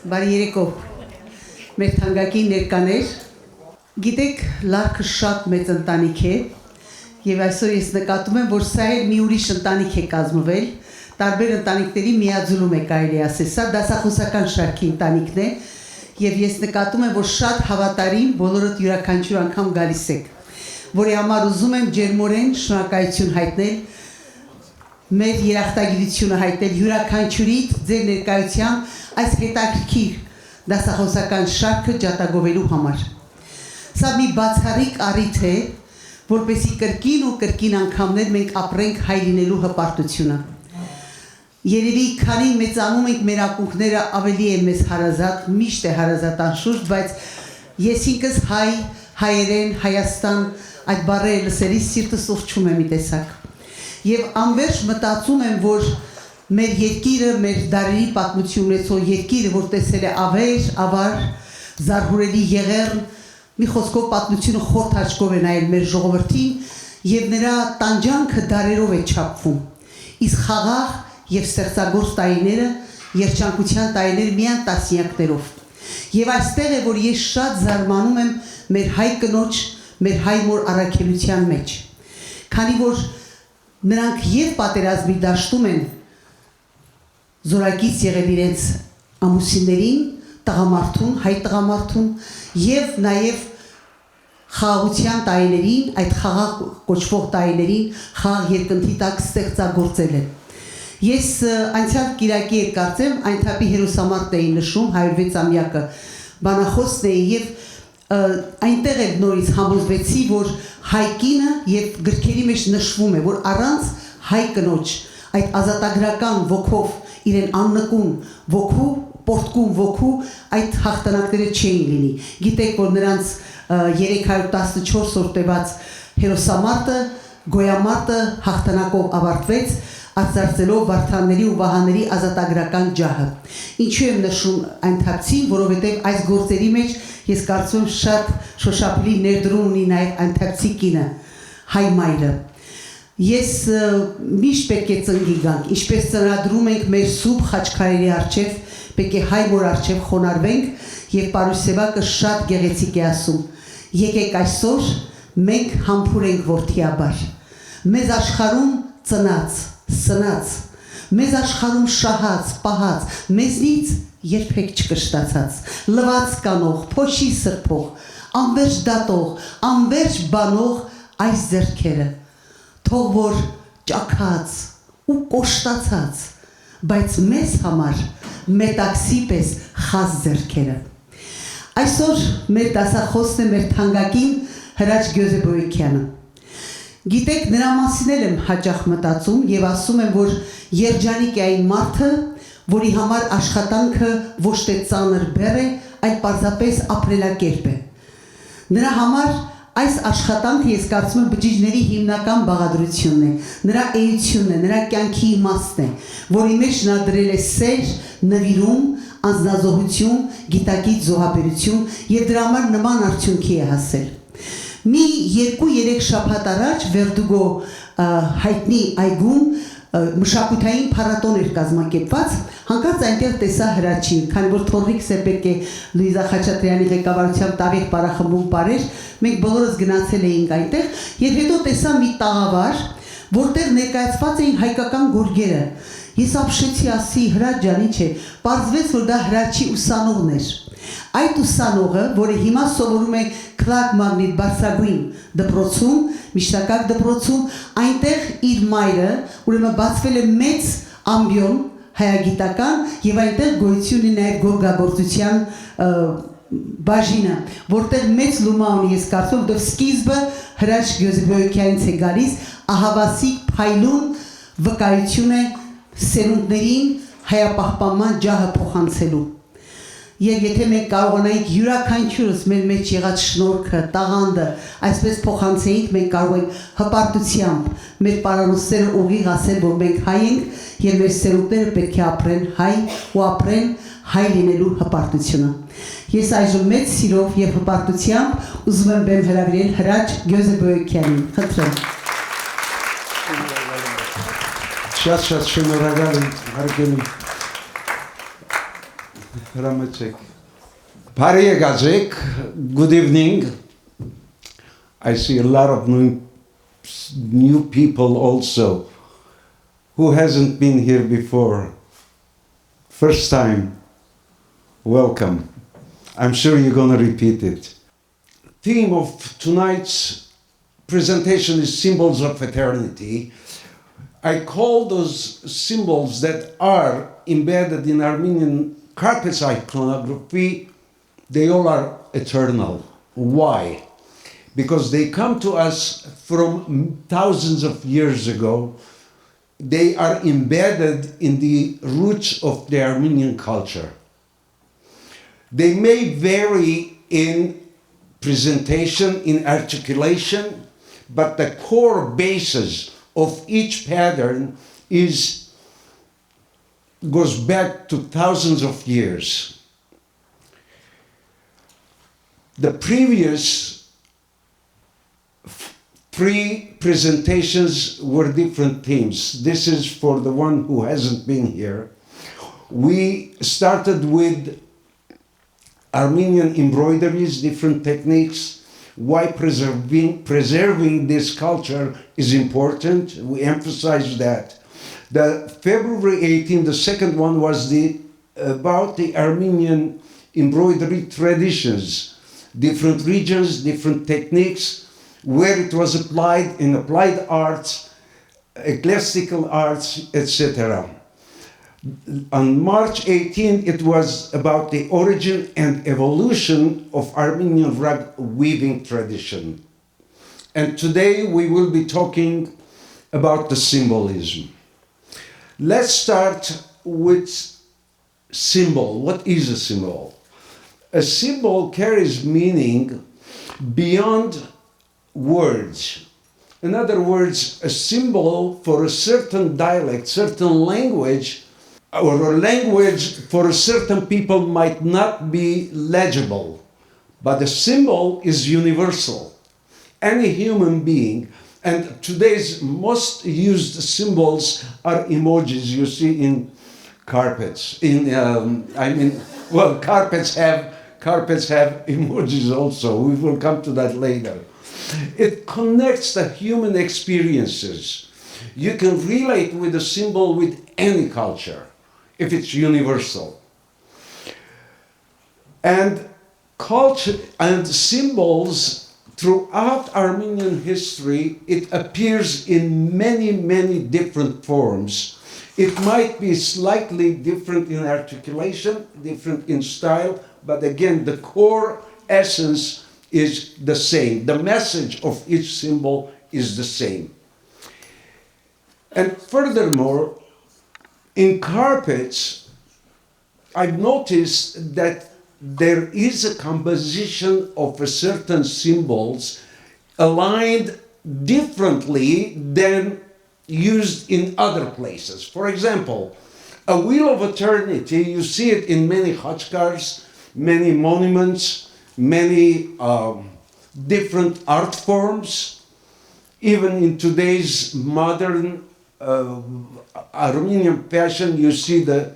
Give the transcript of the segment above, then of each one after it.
Բարի երեկո, մեր թանկագին ներկաներ, գիտեք, լարքը շատ մեծ ընտանիք է և այսօր ես նկատում եմ, որ սա էլ մի ուրիշ ընտանիք է կազմվել, տարբեր ընտանիքների միաձուլում է կարելի ասել, սա դասախոսական շարքի ընտանիքն է և ես նկատում եմ, որ շատ հավատարիմ բոլորդ յուրաքանչյուր անգամ գալիս եք, որի համար ուզում եմ ջերմորեն շնորհակալություն հայտնել, մեր երախտագիտությունը հայտնել յուրաքանչյուրիդ ձեր ներկայությամբ այս հետաքրքիր դասախոսական շարքը ջատագովելու համար։ Սա մի բացառիկ առիթ է, որպեսզի կրկին ու կրկին անգամներ մենք ապրենք հայ լինելու հպարտությունը։ Երևի քանի մեծանում ենք մեր ակունքները ավելի է մեզ հարազատ, միշտ է հարազատ անշուշտ, բայց ես ինքս հայ, հայերեն, Հայաստան, այդ բառերը լսելիս սիրտս ողջում է մի տեսակ։ Եվ անվերջ մտածում եմ, որ մեր երկիրը, մեր դարերի պատմություն ունեցող երկիրը, որ տեսել է ավեր, ավար, զարհուրելի եղեռն, մի խոսքով պատմությունը խորթ աչքով է նայել մեր ժողովրդին և նրա տանջանքը դարերով է չափվում։ Իսկ խաղաղ և ստեղծագործ տարիները, երջանկության տարիները միայն տասնյակներով։ Եվ այստեղ է, որ ես շատ զարմանում եմ մեր հայ կնոջ, մեր հայ մոր առաքելության մեջ։ Քանի որ նրանք և պատերազմի դաշտում են զորակից եղել իրենց ամուսիններին, տղամարդուն, հայ տղամարդուն և նաև խաղաղության տարիներին, այդ խաղաղ կոչվող տարիներին խաղաղ երկնքի տակ ստեղծագործել են։ Ես անցյալ կիրակի էր կարծեմ, այնթափի հերոսամարտն էի նշում, 106-ամյակը բանախոսն էի և այնտեղ էլ նորից համոզվեցի, որ հայ կինը և գրքերի մեջ նշվում է, որ առանց հայ կնոջ այդ ազատագրական ոգով իրեն աննկուն ոգու, պորտկուն ոգու այդ հաղթանակները չէին լինի։ Գիտեք, որ նրանց 314 օր տևած հերոսամարտը, գոյամարտը հաղթանակով ավարտվեց, արծարծելով Վարդանների ու Վահանների ազատագրական ջահը։ Ինչու եմ նշում այնթափցին, որովհետև այս գործերի մեջ ես կարծում եմ շատ շոշափելի ներդրում ունի նաև այնթափցի կինը, հայ մայրը։ Ես միշտ պետք է ծնգի գանք, ինչպես ծրադրում ենք մեր սուրբ խաչքարերի առջև, պետք է հայ մոր առջև խոնարհվենք և Պարուհի Սևակը շատ գեղեցիկ է ասում. եկեք այսօր մենք համբուրենք որդիաբար, մեզ աշխարհում ծնած, սնած, մեզ աշխարհում շահած, պահած, մեզնից երբեք չկշտացած, լվաց կանող, փոշի սրբող, անվերջ դատող, անվերջ բանող այս ձեռքերը, թող որ ճաքած ու կոշտացած, բայց մեզ համար մետաքսի պես խազ ձեռքերը։ Այսօր մեր դասախոսն է մեր թանկագին Հրաչ Գյոզեբոյքյանը։ Գիտեք, նրա մասին եմ հաճախ մտածում և ասում եմ, որ երջանիկ է այն մարդը, որի համար աշխատանքը ոչ թե ծանր բեռ է, այլ պարզապես ապրելակերպ է։ Նրա համար այս աշխատանքը ես կարծում եմ բջիջների հիմնական բաղադրությունն է, նրա էությունն է, նրա կյանքի իմաստն է, որի մեջ նա դրել է սեր, նվիրում, անձնազոհություն, գիտակից զոհաբերություն և դրա համար նման արդյունքի է հասել։ Մի 2-3 շաբաթ առաջ Վերդուգո հայտնի այգում մշակութային փառատոն էր կազմակերպված, հանկարծ այնտեղ տեսա Հրաչին, քանի որ թոռիկս է պետք է Լուիզա Խաչատրյանի ղեկավարությամբ տավիղ պարախմբում բարեր, մենք բոլորս գնացել էինք այնտեղ և հետո տեսա մի տաղավար, որտեղ ներկայացված էին հայկական գորգերը։ Ես ապշեցի, ասի Հրաչ ջան, ինչ է, պարզվեց, որ դա Հրաչի ուսանողն էր։ Այդ ուսանողը, որը հիմա սովորում է Քլակ Մագնիտ բարձրագույն դպրոցում, միջնակարգ դպրոցում, այնտեղ իր մայրը, ուրեմն բացվել է մեծ ամբիոն հայագիտական և այնտեղ գոյություն ունի նաև գորգագործության բաժինը, որտեղ մեծ լումա ունի, ես կարծում, որտեղ սկիզբը Հրաչ Գյոզեբոյքյանից է գալիս, ահավասիկ փայլուն վկայություն է սերունդներին հայապահպանման ջահը փոխանցելու։ Եվ եթե մենք կարողանայինք յուրաքանչյուրս մեր մեջ եղած շնորհքը, տաղանդը այսպես փոխանցեինք, մենք կարող ենք հպարտությամբ մեր պարանոցները ուղիղ ասել, որ մենք հայ ենք և մեր սերունդները պետք է ապրեն հայ ու ապրեն հայ լինելու հպարտությունը։ Ես այժմ մեծ սիրով և հպարտությամբ ուզում եմ բեմ հրավիրել Հրաչ Գյոզեբոյքյանին։ Խնդրեմ։ Շատ շնորհակալ եմ հարգելի Ramachek. Pariye Gazek, good evening. I see a lot of new people also who hasn't been here before. First time, welcome. I'm sure you're going to repeat it. Theme of tonight's presentation is symbols of eternity. I call those symbols that are embedded in Armenian carpet iconography, they all are eternal. Why? Because they come to us from thousands of years ago. They are embedded in the roots of the Armenian culture. They may vary in presentation, in articulation, but the core basis of each pattern goes back to thousands of years. The previous three presentations were different themes. This is for the one who hasn't been here. We started with Armenian embroideries, different techniques, why preserving this culture is important. We emphasize that. The February 18, the second one was about the Armenian embroidery traditions, different regions, different techniques, where it was applied in applied arts, ecclesiastical arts, etc. On March 18, it was about the origin and evolution of Armenian rug weaving tradition. And today we will be talking about the symbolism. Let's start with symbol. What is a symbol? A symbol carries meaning beyond words. In other words, a symbol for a certain dialect, certain language, or a language for a certain people might not be legible, but a symbol is universal. Any human being, and today's most used symbols are emojis you see in carpets. Carpets have emojis also. We will come to that later. It connects the human experiences. You can relate with a symbol with any culture if it's universal. And culture and symbols throughout Armenian history, it appears in many, many different forms. It might be slightly different in articulation, different in style, but again, the core essence is the same. The message of each symbol is the same. And furthermore, in carpets, I've noticed that there is a composition of certain symbols aligned differently than used in other places. For example, a wheel of eternity, you see it in many khachkars, many monuments, many different art forms. Even in today's modern Armenian fashion, you see the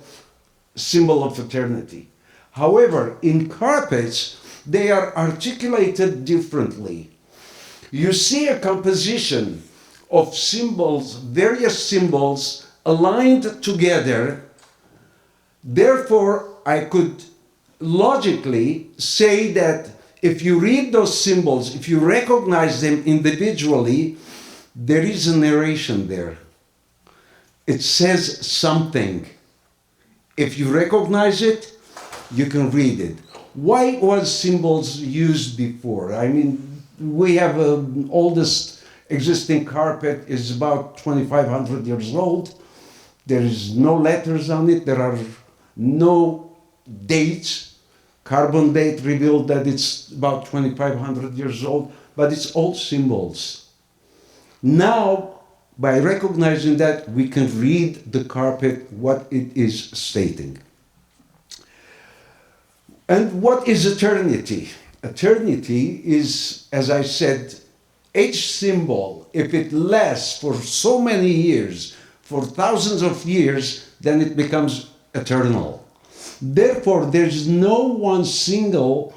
symbol of eternity. However, in carpets, they are articulated differently. You see a composition of symbols, various symbols aligned together. Therefore, I could logically say that if you read those symbols, if you recognize them individually, there is a narration there. It says something. If you recognize it, you can read it. Why was symbols used before? I mean, we have the oldest existing carpet is about 2,500 years old. There is no letters on it. There are no dates. Carbon date revealed that it's about 2,500 years old, but it's all symbols. Now, by recognizing that, we can read the carpet, what it is stating. And what is eternity? Eternity is, as I said, each symbol, if it lasts for so many years, for thousands of years, then it becomes eternal. Therefore, there's no one single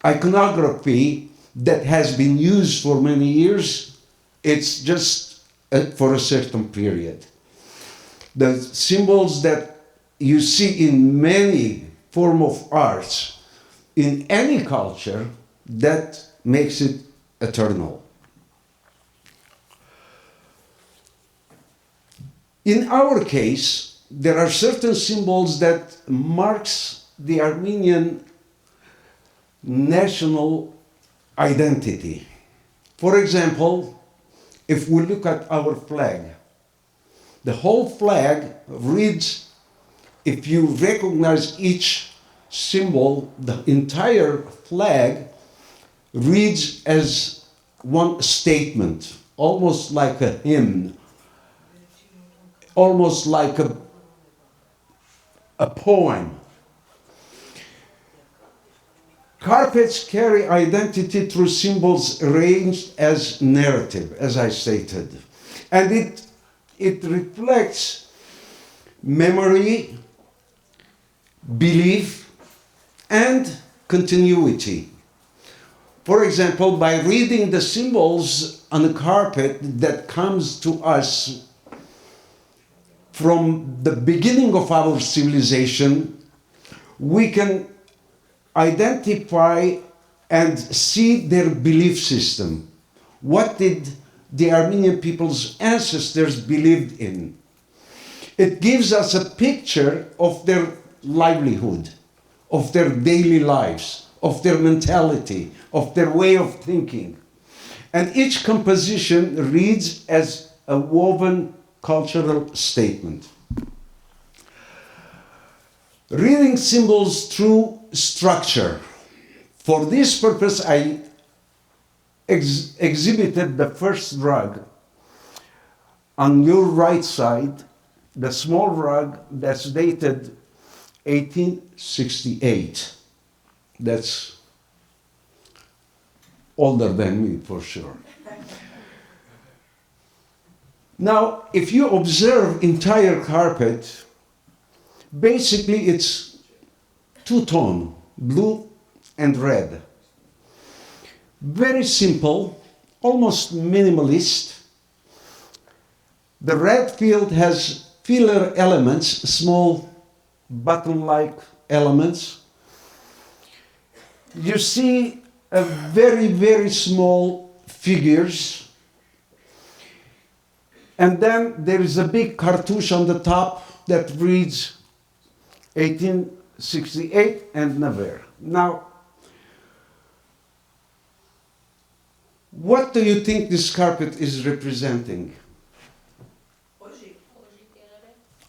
iconography that has been used for many years. It's just for a certain period. The symbols that you see in many form of arts, in any culture, that makes it eternal. In our case, there are certain symbols that marks the Armenian national identity. For example, if we look at our flag, the whole flag reads, if you recognize each symbol, the entire flag reads as one statement, almost like a hymn, almost like a poem. Carpets carry identity through symbols arranged as narrative, as I stated. And it reflects memory, belief, and continuity. For example, by reading the symbols on the carpet that comes to us from the beginning of our civilization, we can identify and see their belief system. What did the Armenian people's ancestors believed in? It gives us a picture of their livelihood, of their daily lives, of their mentality, of their way of thinking. And each composition reads as a woven cultural statement. Reading symbols through structure. For this purpose, I exhibited the first rug on your right side, the small rug that's dated 1868. That's older than me, for sure. Now, if you observe entire carpet, basically it's two-tone, blue and red. Very simple, almost minimalist. The red field has filler elements, small button-like elements. You see a very, very small figures. And then there is a big cartouche on the top that reads 1868 and Naver. Now, what do you think this carpet is representing?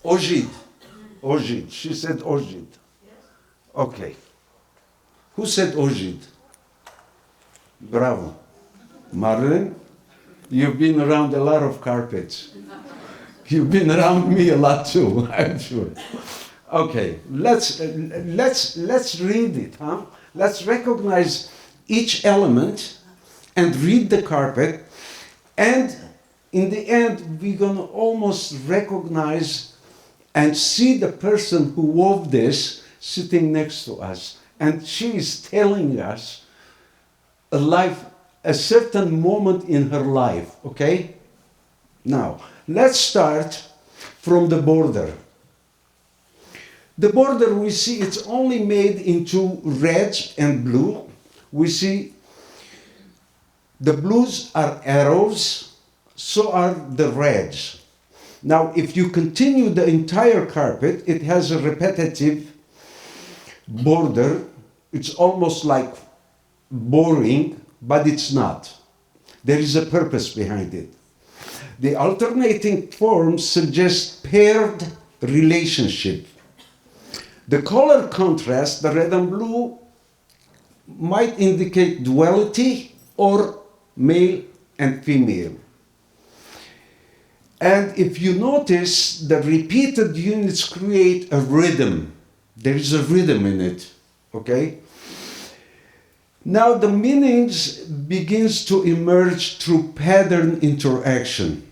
Ojid. Ojid. She said Ojid. Okay. Who said Ojid? Bravo. Marlene, you've been around a lot of carpets. You've been around me a lot too, I'm sure. Okay, let's read it, huh? Let's recognize each element and read the carpet, and in the end, we're gonna almost recognize and see the person who wove this sitting next to us, and she is telling us a certain moment in her life, okay? Now, let's start from the border. The border, we see it's only made into red and blue. We see the blues are arrows, so are the reds. Now, if you continue the entire carpet, it has a repetitive border. It's almost like boring, but it's not. There is a purpose behind it. The alternating forms suggest paired relationship. The color contrast, the red and blue, might indicate duality or male and female. And if you notice, the repeated units create a rhythm. There is a rhythm in it, okay? Now the meanings begins to emerge through pattern interaction.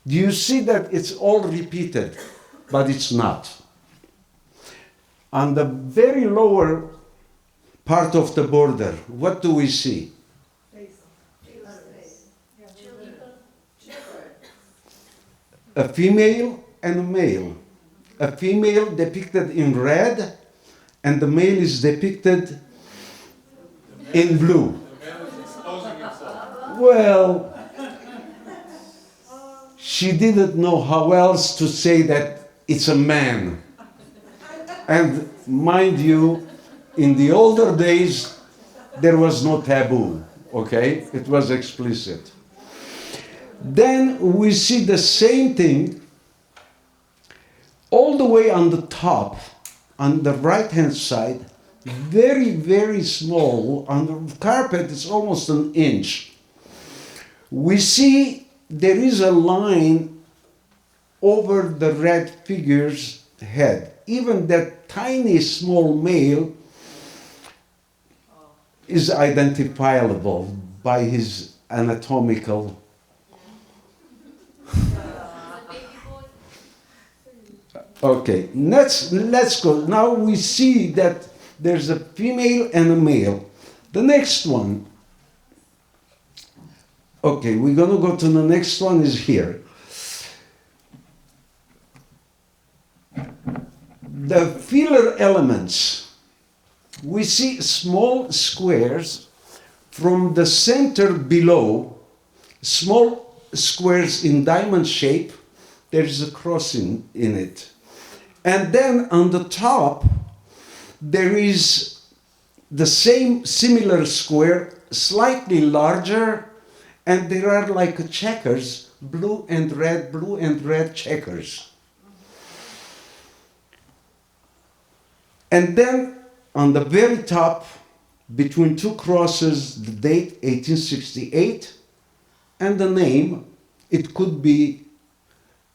Do you see that it's all repeated, but it's not? On the very lower part of the border, what do we see? A female and a male. A female depicted in red, and the male is depicted in blue. Well, she didn't know how else to say that it's a man. And mind you, in the older days, there was no taboo, okay? It was explicit. Then we see the same thing all the way on the top, on the right-hand side, very, very small. On the carpet, it's almost an inch. We see there is a line over the red figure's head. Even that tiny small male is identifiable by his anatomical. Okay, let's go. Now we see that there's a female and a male. The next one. Okay, we're gonna go to the next one is here. The filler elements. We see small squares from the center below, small squares in diamond shape. There is a cross in it. And then on the top, there is the same similar square, slightly larger, and there are like checkers, blue and red checkers. And then on the very top, between two crosses, the date 1868 and the name. It could be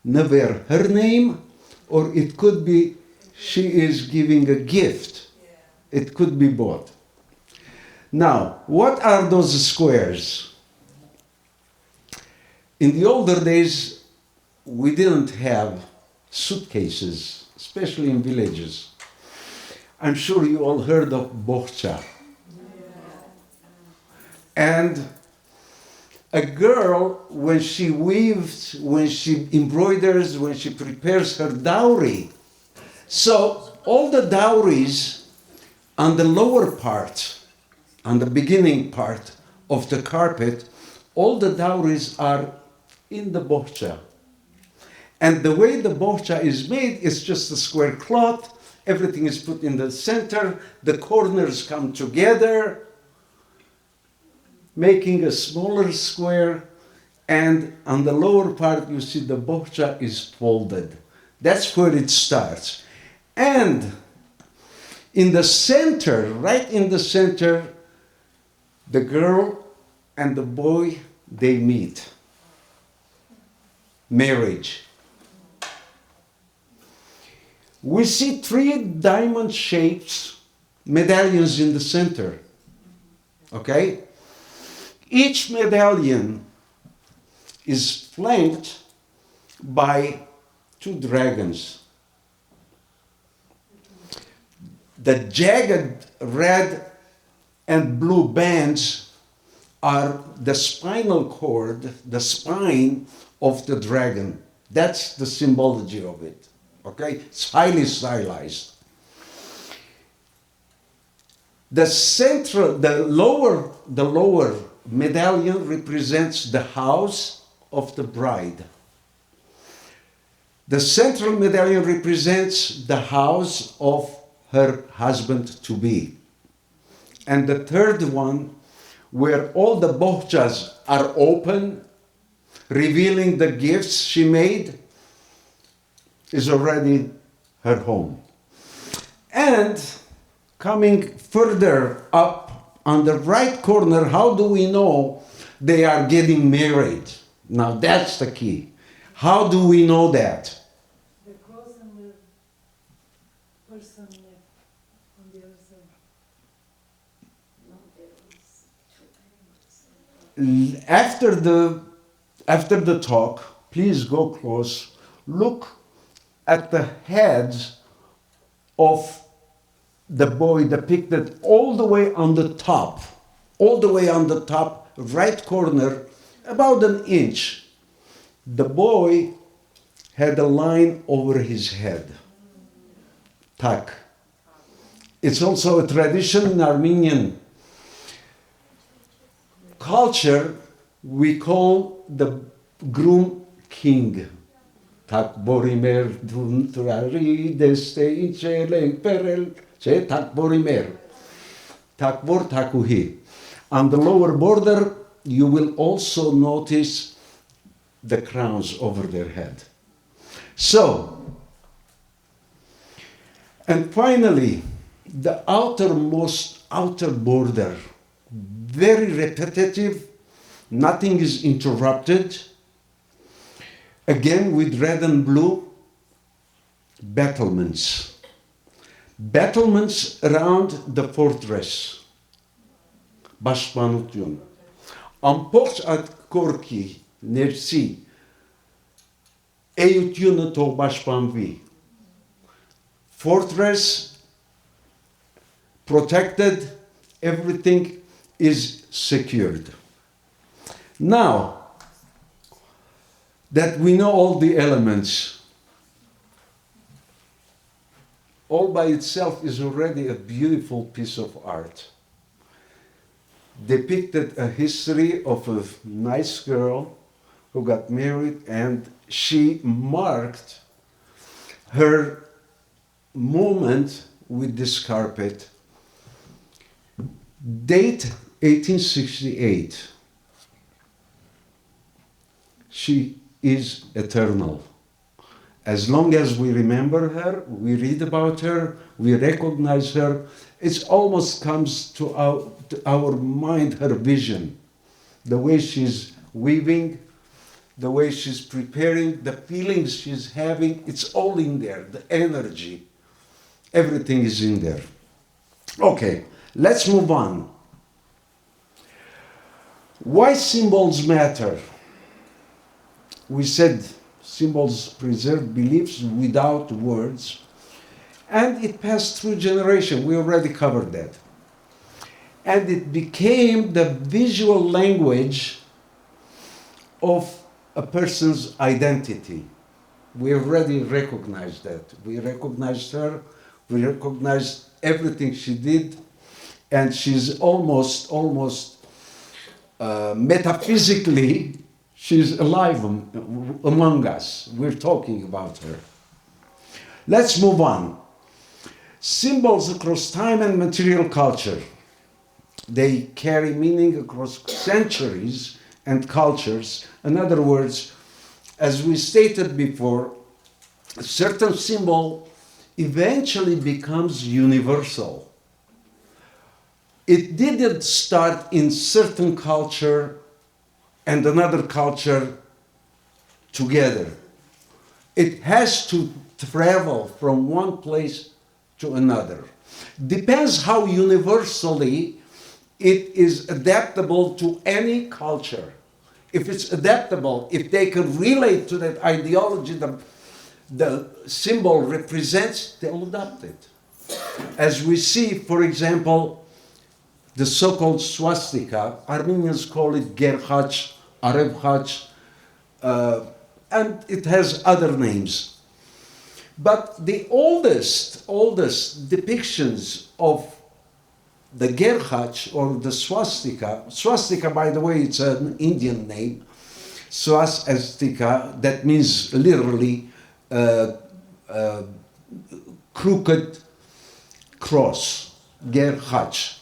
never her name, or it could be she is giving a gift. It could be both. Now, what are those squares? In the older days, we didn't have suitcases, especially in villages. I'm sure you all heard of bohcha. And a girl, when she weaves, when she embroiders, when she prepares her dowry, so all the dowries on the lower part, on the beginning part of the carpet, all the dowries are in the bohcha. And the way the bohcha is made is just a square cloth. Everything is put in the center. The corners come together, making a smaller square. And on the lower part, you see the bohcha is folded. That's where it starts. And in the center, right in the center, the girl and the boy, they meet. Marriage. We see 3 diamond shapes, medallions in the center. Okay? Each medallion is flanked by 2 dragons. The jagged red and blue bands are the spinal cord, the spine of the dragon. That's the symbology of it. Okay? It's highly stylized. The lower medallion represents the house of the bride. The central medallion represents the house of her husband-to-be. And the third one, where all the bohchas are open, revealing the gifts she made, is already her home. And coming further up on the right corner, how do we know they are getting married? Now that's the key. How do we know that? The cross and the person on the other side. After the talk, please go close. Look at the heads of the boy depicted all the way on the top, right corner, about an inch. The boy had a line over his head. Tak. It's also a tradition in Armenian culture. We call the groom king. Tak borimer duntrari deste incheleng perel che tak borimer. Tak bor takuhi. On the lower border, you will also notice the crowns over their head. So, and finally, the outer border, very repetitive, nothing is interrupted. Again, with red and blue, battlements. Battlements around the fortress. Bashpanutyon. Ամբողջ այդ կորքի ներսի էությունը թող պաշտպանվի. Fortress protected, everything is secured. Now that we know all the elements, all by itself is already a beautiful piece of art. Depicted a history of a nice girl who got married, and she marked her moment with this carpet. Date 1868. She is eternal. As long as we remember her, we read about her, we recognize her, it almost comes to our mind, her vision. The way she's weaving, the way she's preparing, the feelings she's having, it's all in there, the energy. Everything is in there. Okay, let's move on. Why symbols matter? We said symbols preserve beliefs without words, and it passed through generations. We already covered that. And it became the visual language of a person's identity. We already recognized that. We recognized her, we recognized everything she did, and she's almost metaphysically, she's alive among us. We're talking about her. Let's move on. Symbols across time and material culture. They carry meaning across centuries and cultures. In other words, as we stated before, a certain symbol eventually becomes universal. It didn't start in certain culture and another culture together. It has to travel from one place to another. Depends how universally it is adaptable to any culture. If it's adaptable, if they can relate to that ideology the symbol represents, they'll adopt it. As we see, for example, the so-called swastika, Armenians call it gerhach, arevhach, and it has other names. But the oldest depictions of the gerhach or the swastika, by the way, it's an Indian name, swastika, that means literally crooked cross, gerhach.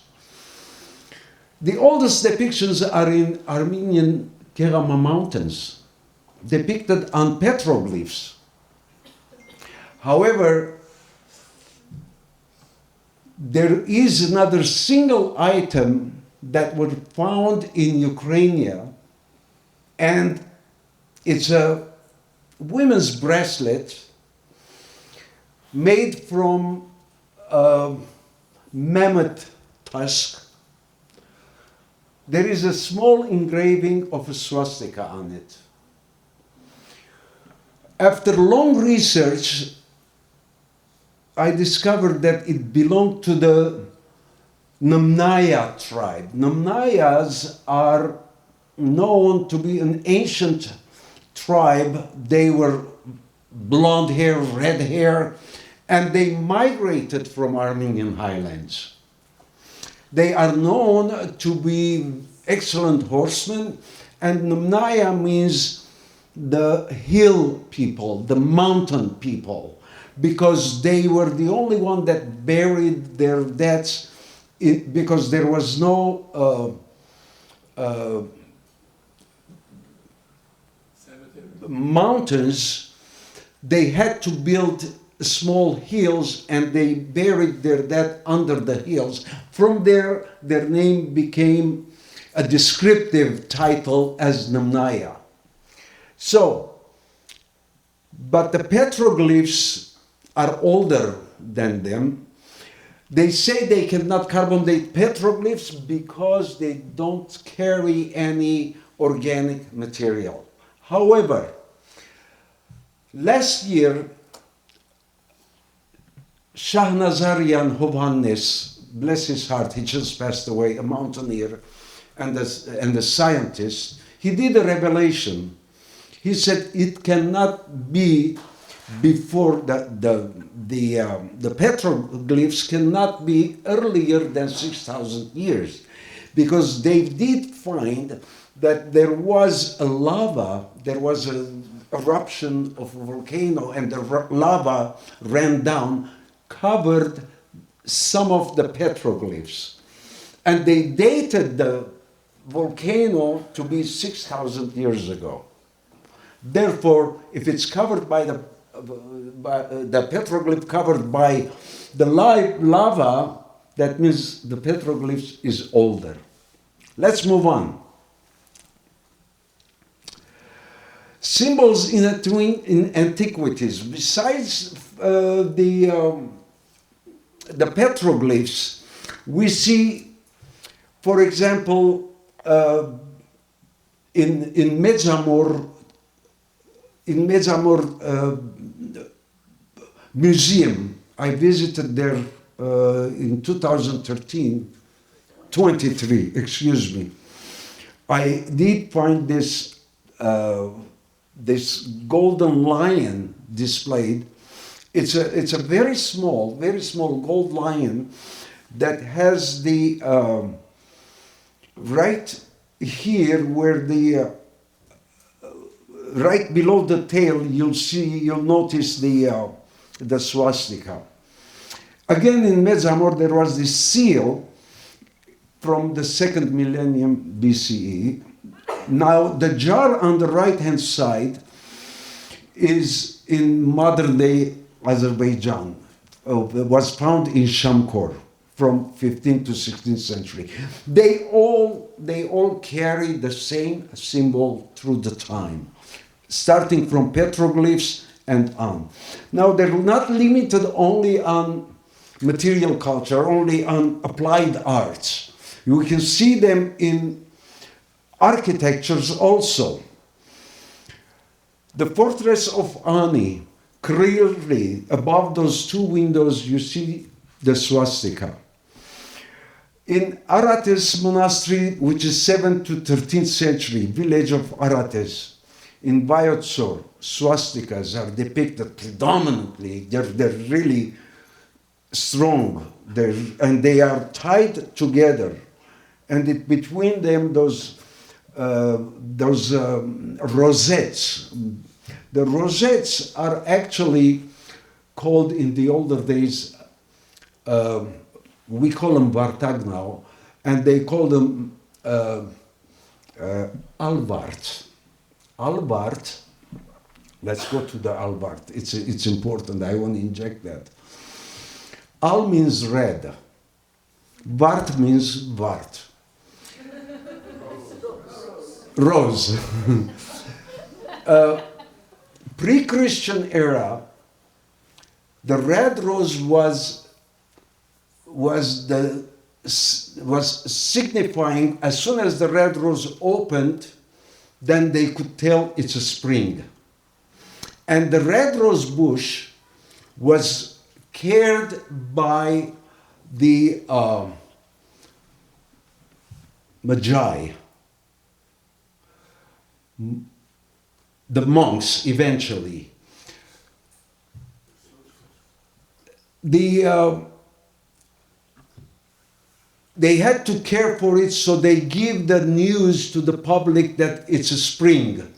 The oldest depictions are in Armenian Kerama mountains, depicted on petroglyphs. However, there is another single item that was found in Ukraine, and it's a women's bracelet made from mammoth tusk. There is a small engraving of a swastika on it. After long research, I discovered that it belonged to the Namnaya tribe. Namnayas are known to be an ancient tribe. They were blonde hair, red hair, and they migrated from Armenian highlands. They are known to be excellent horsemen, and Namnaya means the hill people, the mountain people, because they were the only one that buried their deads because there was no mountains. They had to build small hills, and they buried their dead under the hills. From there, their name became a descriptive title as Namnaya. So, but the petroglyphs are older than them. They say they cannot carbon date petroglyphs because they don't carry any organic material. However, last year, Shahnazarian Hovhannes, bless his heart, he just passed away, a mountaineer and a scientist, he did a revelation. He said it cannot be before the petroglyphs cannot be earlier than 6,000 years, because they did find that there was a lava, there was an eruption of a volcano, and the lava ran down, covered some of the petroglyphs. And they dated the volcano to be 6,000 years ago. Therefore, if it's covered by the petroglyph covered by the live lava, that means the petroglyphs is older. Let's move on. Symbols in antiquities. Besides the petroglyphs, we see, for example, in Medzamor museum. I visited there in 23, excuse me. I did find this golden lion displayed. It's a very small gold lion that has the right here where the right below the tail, you'll notice the swastika. Again, in Medzamor, there was this seal from the 2nd millennium BCE. Now, the jar on the right-hand side is in modern-day Azerbaijan. It was found in Shamkor from 15th to 16th century. They all carry the same symbol through the time, starting from petroglyphs and on. Now, they're not limited only on material culture, only on applied arts. You can see them in architectures also. The fortress of Ani, clearly above those two windows, you see the swastika. In Arates Monastery, which is 7th to 13th century, village of Arates, in Vayotsor, swastikas are depicted predominantly. They're really strong, and they are tied together, and between them those rosettes. The rosettes are actually called in the older days. We call them vartag now, and they call them alvart. Alvart. Let's go to the alvart. It's important. I want to inject that. Al means red. Vart means vart. Rose. Pre-Christian era, the red rose was signifying, as soon as the red rose opened, then they could tell it's a spring. And the red rose bush was cared by the Magi, the monks eventually. They had to care for it, so they give the news to the public that it's a spring.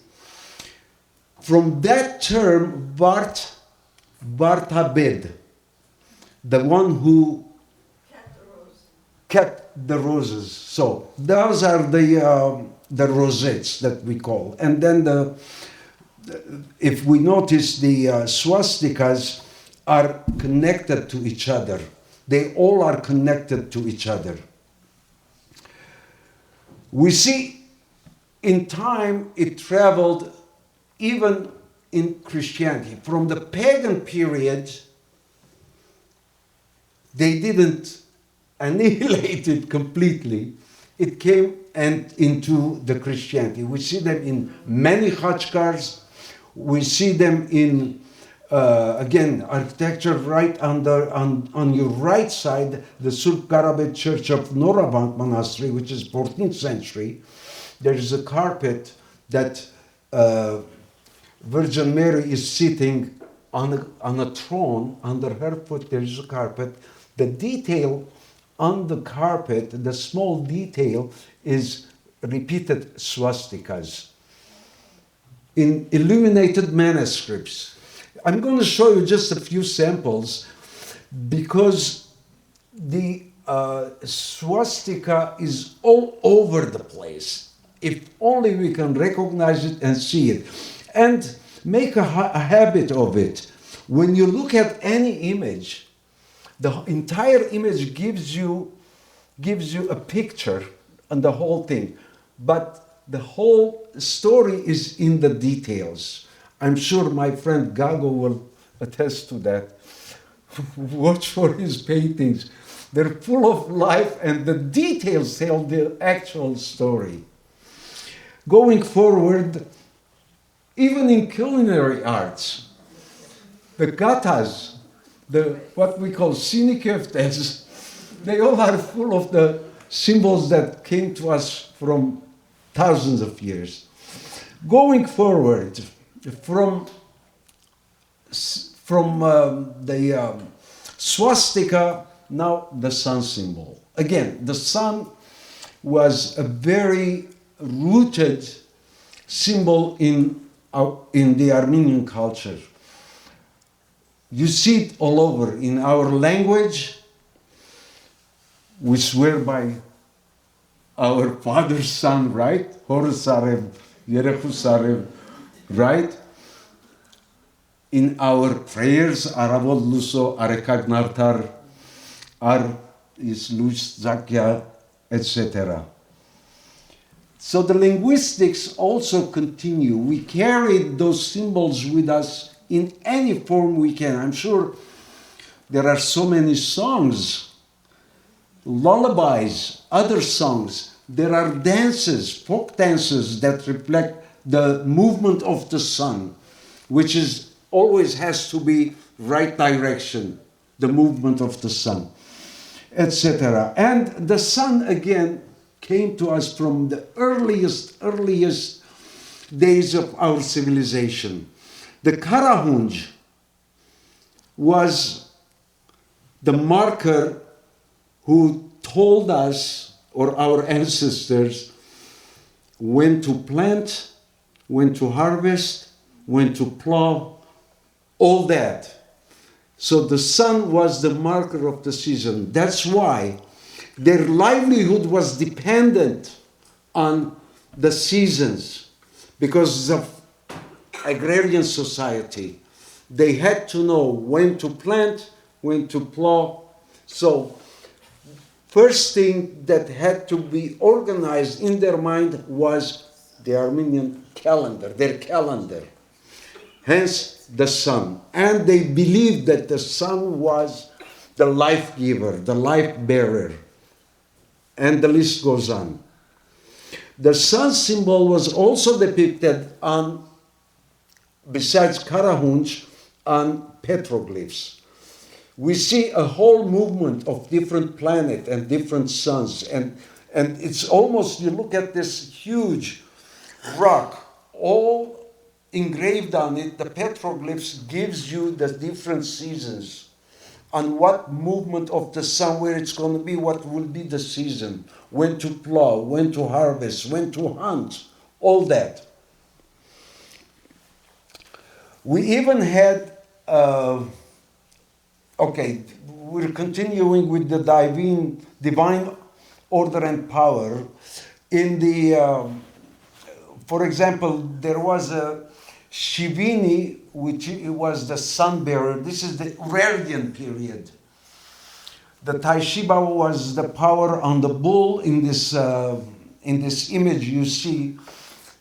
From that term, Bartabed, the one who kept the roses. So those are the rosettes that we call. And then if we notice, the swastikas are connected to each other. They all are connected to each other. We see in time it traveled even in Christianity. From the pagan period, they didn't annihilate it completely. It came and into the Christianity. We see them in many khachkars. We see them in, again, architecture right on your right side, the Surp Garabet Church of Norabank Monastery, which is 14th century. There is a carpet that Virgin Mary is sitting on a throne. Under her foot there is a carpet. The detail on the carpet, the small detail, is repeated swastikas in illuminated manuscripts. I'm going to show you just a few samples because the swastika is all over the place. If only we can recognize it and see it. And make a habit of it. When you look at any image, the entire image gives you a picture and the whole thing. But the whole story is in the details. I'm sure my friend Gago will attest to that. Watch for his paintings. They're full of life and the details tell the actual story. Going forward, even in culinary arts, the gatas, what we call sinikeftes, they all are full of the symbols that came to us from thousands of years. Going forward, from the swastika, now the sun symbol. Again, the sun was a very rooted symbol in the Armenian culture. You see it all over in our language. We swear by our father's son, right? Horusarev, Yerechusarev, right? In our prayers, Aravod Luso, Arekag Ar is Luz Zakya, etc. So the linguistics also continue. We carry those symbols with us in any form we can. I'm sure there are so many songs, lullabies, other songs. There are dances, folk dances that reflect the movement of the sun, which is always has to be right direction, the movement of the sun, etc. And the sun again came to us from the earliest days of our civilization. The Karahunj was the marker who told us, or our ancestors, when to plant, when to harvest, when to plow, all that. So the sun was the marker of the season. That's why their livelihood was dependent on the seasons, because of agrarian society. They had to know when to plant, when to plow. So first thing that had to be organized in their mind was the Armenian calendar, their calendar. Hence the sun. And they believed that the sun was the life giver, the life bearer. And the list goes on. The sun symbol was also depicted on, besides Karahunj, on petroglyphs. we see a whole movement of different planets and different suns. And it's almost, you look at this huge rock, all engraved on it, the petroglyphs gives you the different seasons on what movement of the sun, where it's going to be, what will be the season, when to plow, when to harvest, when to hunt, all that. We even had, okay, we're continuing with the divine order and power. In the, for example, there was a Shivini, which was the sun bearer. This is the Radiant period. The Taishiba was the power on the bull. In this image, you see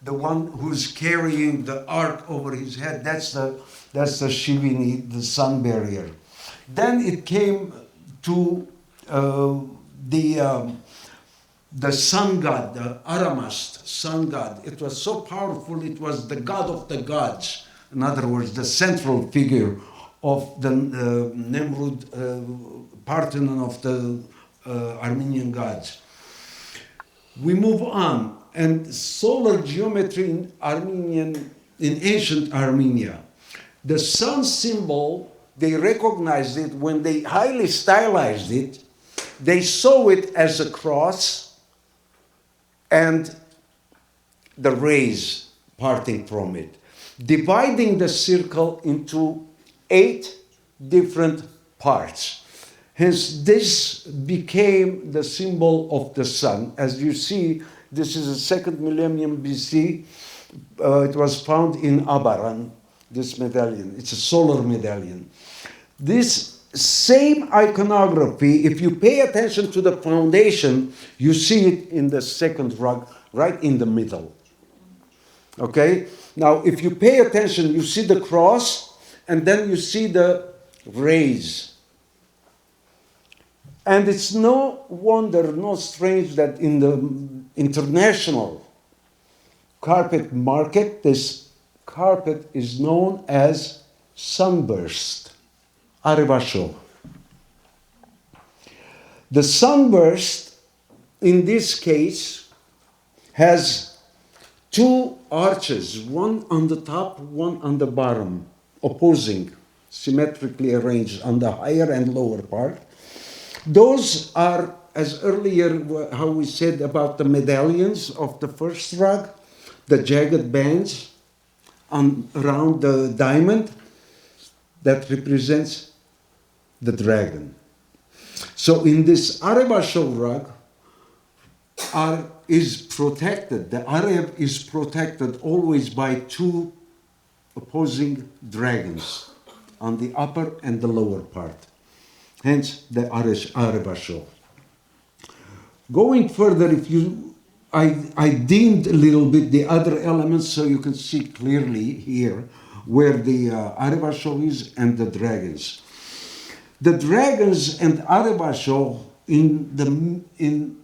the one who's carrying the ark over his head. That's the Shivini, the sun bearer. Then it came to the sun god, the Aramast sun god. It was so powerful, it was the god of the gods. In other words, the central figure of the Nemrud, Parthenon of the Armenian gods. We move on, and solar geometry in ancient Armenia. The sun symbol, they recognized it when they highly stylized it. They saw it as a cross and the rays parting from it, dividing the circle into 8 different parts. Hence, this became the symbol of the sun. As you see, this is the 2nd millennium BC. It was found in Abaran, this medallion. It's a solar medallion. This same iconography, if you pay attention to the foundation, you see it in the second rug, right in the middle. Okay? Now, if you pay attention, you see the cross, and then you see the rays. And it's no wonder, no strange that in the international carpet market, this carpet is known as sunburst. Arevasho. The sunburst, in this case, has 2 arches, one on the top, one on the bottom, opposing, symmetrically arranged on the higher and lower part. Those are, as earlier how we said about the medallions of the first rug, the jagged bands around the diamond, that represents the dragon. So in this Arevasho rug is protected, the Arev is protected always by 2 opposing dragons on the upper and the lower part. Hence the Arevasho. Going further, I deemed a little bit the other elements so you can see clearly here where the Arevasho is and the dragons. The dragons and Arevasho in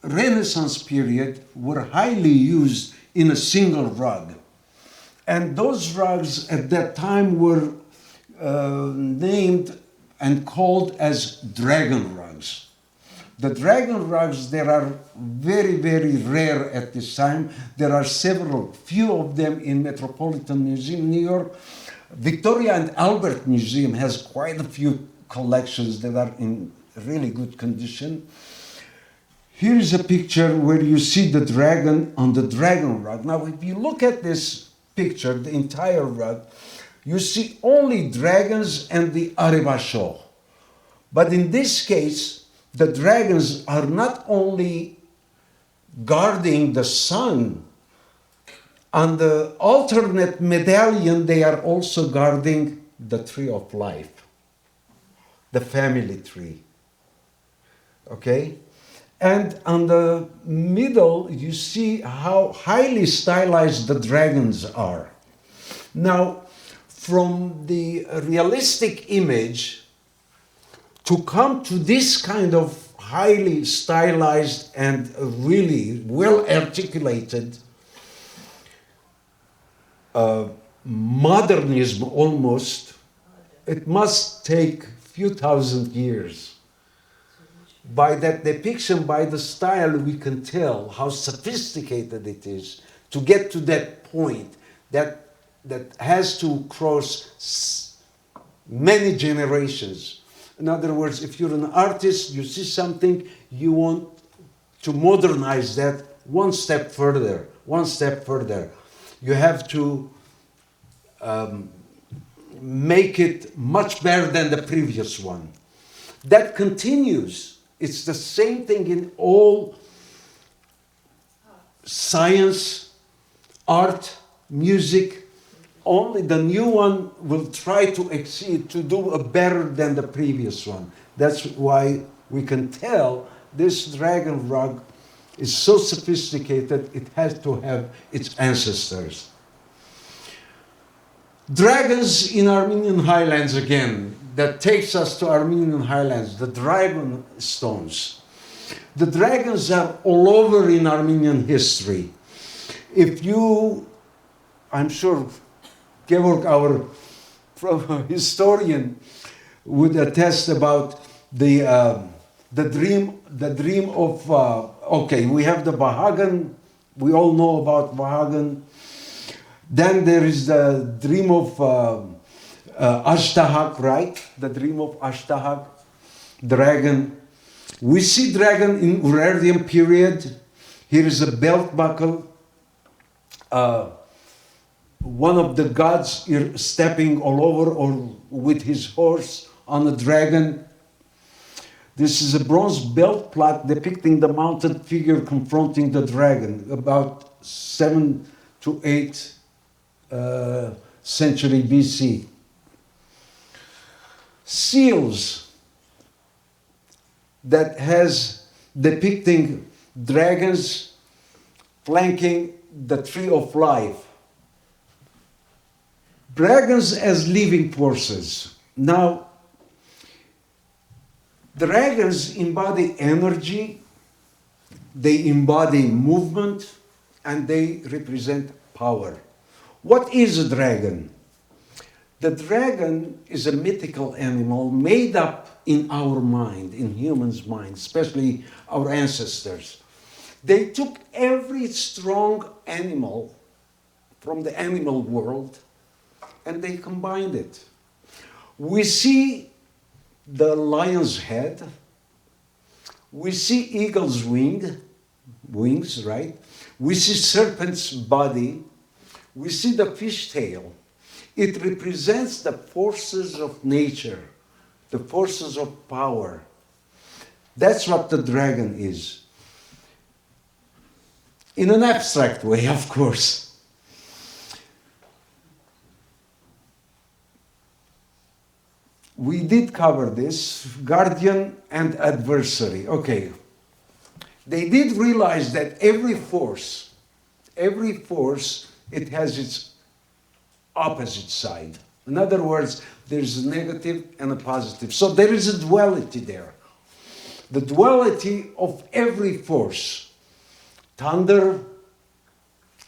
Renaissance period were highly used in a single rug. And those rugs at that time were named and called as dragon rugs. The dragon rugs, there are very, very rare at this time. There are few of them in Metropolitan Museum, New York. Victoria and Albert Museum has quite a few collections that are in really good condition. Here is a picture where you see the dragon on the dragon rug. Now, if you look at this picture, the entire rug, you see only dragons and the Arevasho. But in this case, the dragons are not only guarding the sun. On the alternate medallion, they are also guarding the tree of life, the family tree. Okay? And on the middle, you see how highly stylized the dragons are. Now, from the realistic image, to come to this kind of highly stylized and really well articulated modernism almost, it must take few thousand years. By that depiction, by the style, we can tell how sophisticated it is to get to that point that has to cross many generations. In other words, if you're an artist, you see something, you want to modernize that one step further, one step further. You have to make it much better than the previous one. That continues. It's the same thing in all science, art, music. Only the new one will try to exceed, to do a better than the previous one. That's why we can tell this dragon rug is so sophisticated, it has to have its ancestors. Dragons in Armenian highlands again. That takes us to Armenian highlands, the dragon stones. The dragons are all over in Armenian history. If you, I'm sure Georg, our historian, would attest about the dream of, okay, we have the Bahagan, we all know about Bahagan. Then there is the dream of Ashtahak, right? The dream of Ashtahak, dragon. We see dragon in Urartian period. Here is a belt buckle. One of the gods stepping all over or with his horse on a dragon. This is a bronze belt plaque depicting the mounted figure confronting the dragon, about 7 to 8 century BC. Seals that has depicting dragons flanking the tree of life. Dragons as living forces. Now, dragons embody energy, they embody movement, and they represent power. What is a dragon? The dragon is a mythical animal made up in our mind, in humans' mind, especially our ancestors. They took every strong animal from the animal world and they combined it. We see the lion's head, we see eagle's wings, right? We see serpent's body, we see the fish tail. It represents the forces of nature, the forces of power. That's what the dragon is. In an abstract way, of course. We did cover this, guardian and adversary. Okay. They did realize that every force, it has its opposite side. In other words, there's a negative and a positive. So there is a duality there. The duality of every force. Thunder,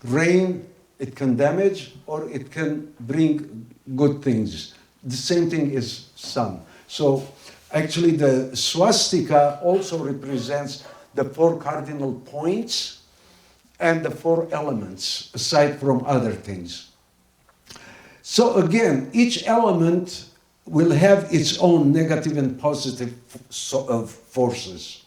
rain, it can damage or it can bring good things. The same thing is sun. So actually the swastika also represents the 4 cardinal points and the 4 elements, aside from other things. So again, each element will have its own negative and positive forces.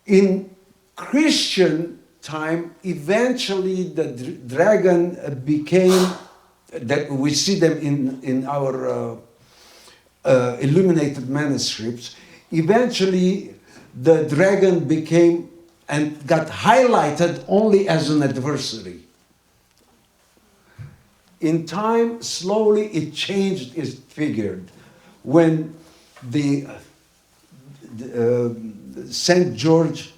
In Christian time, eventually the dragon became, that we see them in our illuminated manuscripts, eventually the dragon became and got highlighted only as an adversary. In time, slowly it changed its figure. When the Saint George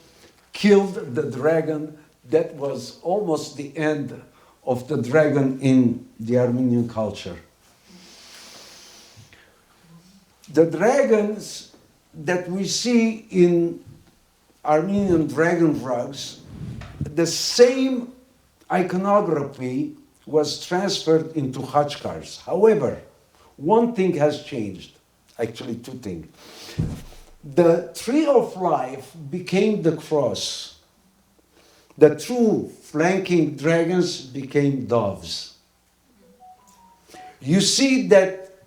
killed the dragon, that was almost the end of the dragon in the Armenian culture. The dragons that we see in Armenian dragon rugs, the same iconography was transferred into khachkars. However, one thing has changed. Actually, two things. The tree of life became the cross. The two flanking dragons became doves. You see that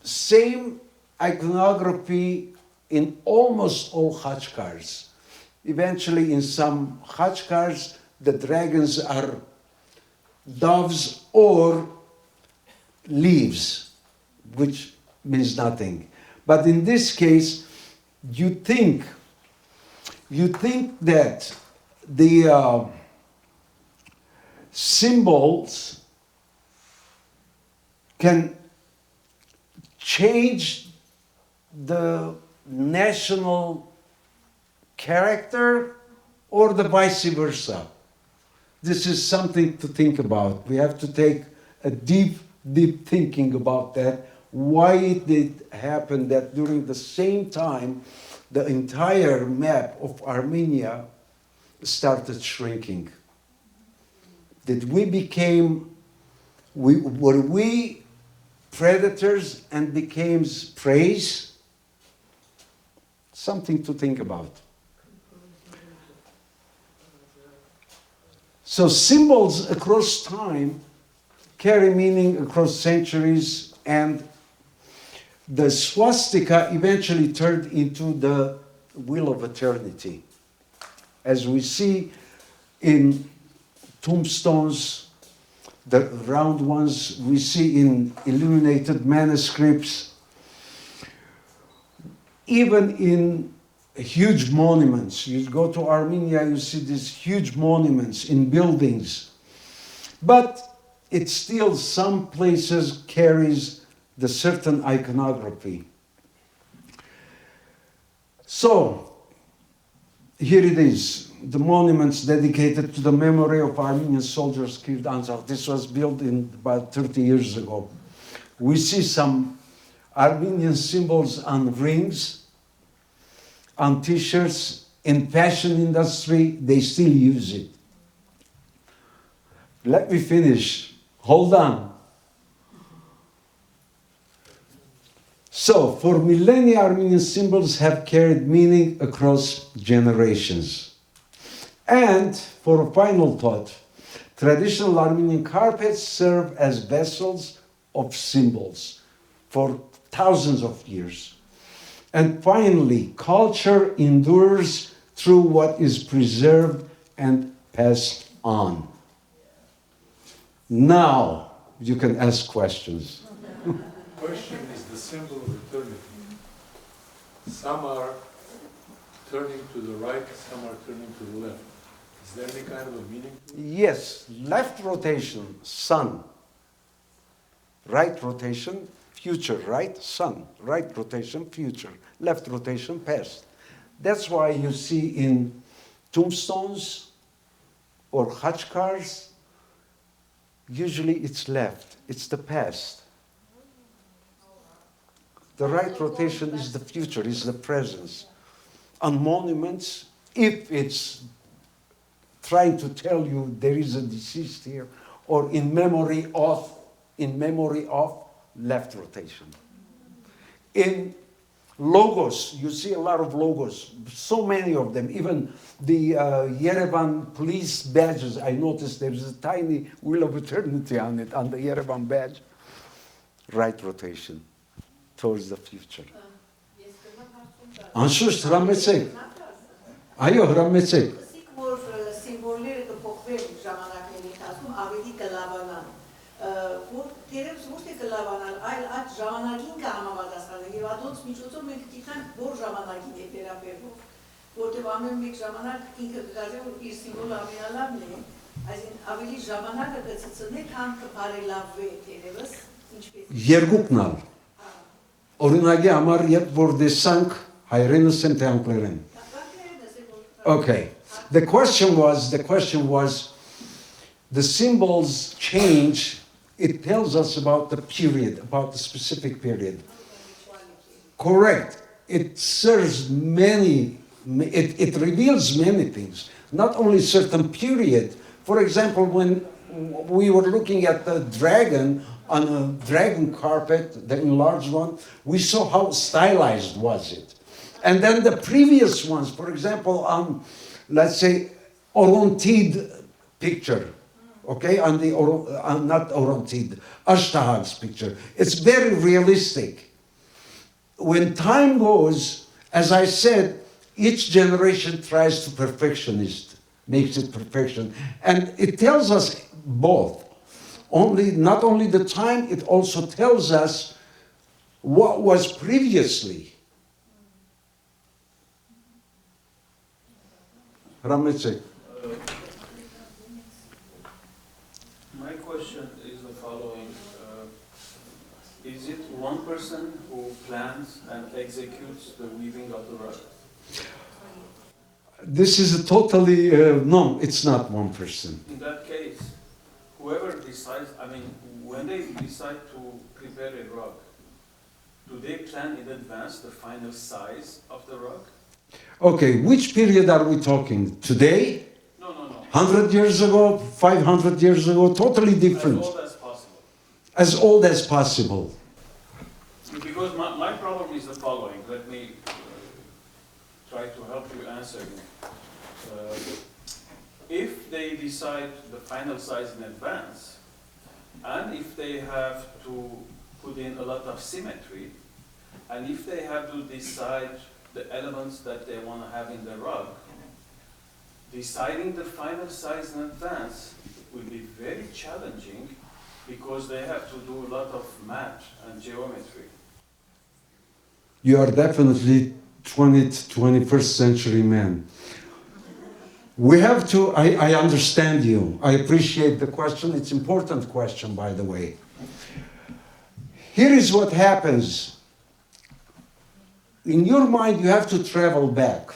same iconography in almost all khachkars. Eventually, in some khachkars, the dragons are doves or leaves, which means nothing. But in this case, you think that the symbols can change the national character or the vice versa. This is something to think about. We have to take a deep thinking about that. Why it did happen that during the same time, the entire map of Armenia started shrinking. That were we predators and became prey? Something to think about. So symbols across time carry meaning across centuries, and the swastika eventually turned into the wheel of eternity. As we see in tombstones, the round ones we see in illuminated manuscripts, even in huge monuments. You go to Armenia, you see these huge monuments in buildings. But it still, some places carries the certain iconography. So, here it is, the monuments dedicated to the memory of Armenian soldiers killed on South. This was built in about 30 years ago. We see some Armenian symbols on rings, on t-shirts. In fashion industry, they still use it. Let me finish. Hold on. So, for millennia, Armenian symbols have carried meaning across generations. And, for a final thought, traditional Armenian carpets serve as vessels of symbols for thousands of years. And finally, culture endures through what is preserved and passed on. Now, you can ask questions. Question is the symbol of eternity. Some are turning to the right, some are turning to the left. Is there any kind of a meaning to it? Yes, left rotation, sun. Right rotation, future, right, sun. Right rotation, future. Left rotation, past. That's why you see in tombstones or khachkars, usually it's left, it's the past. The right rotation is the future, is the presence. On monuments, if it's trying to tell you there is a deceased here, or in memory of, left rotation. In logos, you see a lot of logos, so many of them. Even the Yerevan police badges, I noticed there's a tiny wheel of eternity on it, on the Yerevan badge. Right rotation, towards the future. Անշուշտ հրամեցեք։ Այո, հրամեցեք։ Ասիկ որ սիմվոլները կփոխվեն ժամանակների ընթացքում ավելի կլավանան, որ դերևս ոչ թե կլավանան, այլ այդ ժամանակին կհամապատասխանեն եւ ադոնց միջոցով մենք գիտենք որ ժամանակին է վերաբերվում, որտեղ ամեն մեկ ժամանակ ինքը կգազի որ իր սիմվոլը ամենալավն է, այսինքն ավելի ժամանակը կցցնի, քան կբարելավվի դերևս ինչպես։ Երկուքն ալ։ Օրինակի համար երբ որ դեսանք հայերենս են թե անգլերեն։ Okay. The question was, the symbols change. It tells us about the period, about the specific period. Correct. It serves it reveals many things. Not only certain period. For example, when we were looking at the dragon on a dragon carpet, the enlarged one, we saw how stylized was it. And then the previous ones, for example, on, let's say, Orontid picture, okay, on the, not Orontid, Ashtahag's picture. It's very realistic. When time goes, as I said, each generation tries to perfectionist, makes it perfection. And it tells us both. Not only the time, it also tells us what was previously. Rametsek. My question is the following. Is it one person who plans and executes the weaving of the rug? This is a totally, no, it's not one person. In that case, whoever decides, I mean, when they decide to prepare a rug, do they plan in advance the final size of the rug? Okay, which period are we talking? Today? No. 100 years ago? 500 years ago? Totally different. As old as possible. As old as possible. Because my problem is the following. Let me try to help you answer it. If they decide the final size in advance, and if they have to put in a lot of symmetry, and if they have to decide the elements that they want to have in the rug, deciding the final size in advance will be very challenging because they have to do a lot of math and geometry. You are definitely 20th, 21st century man. We have to, I understand you. I appreciate the question. It's an important question, by the way. Here is what happens. In your mind, you have to travel back.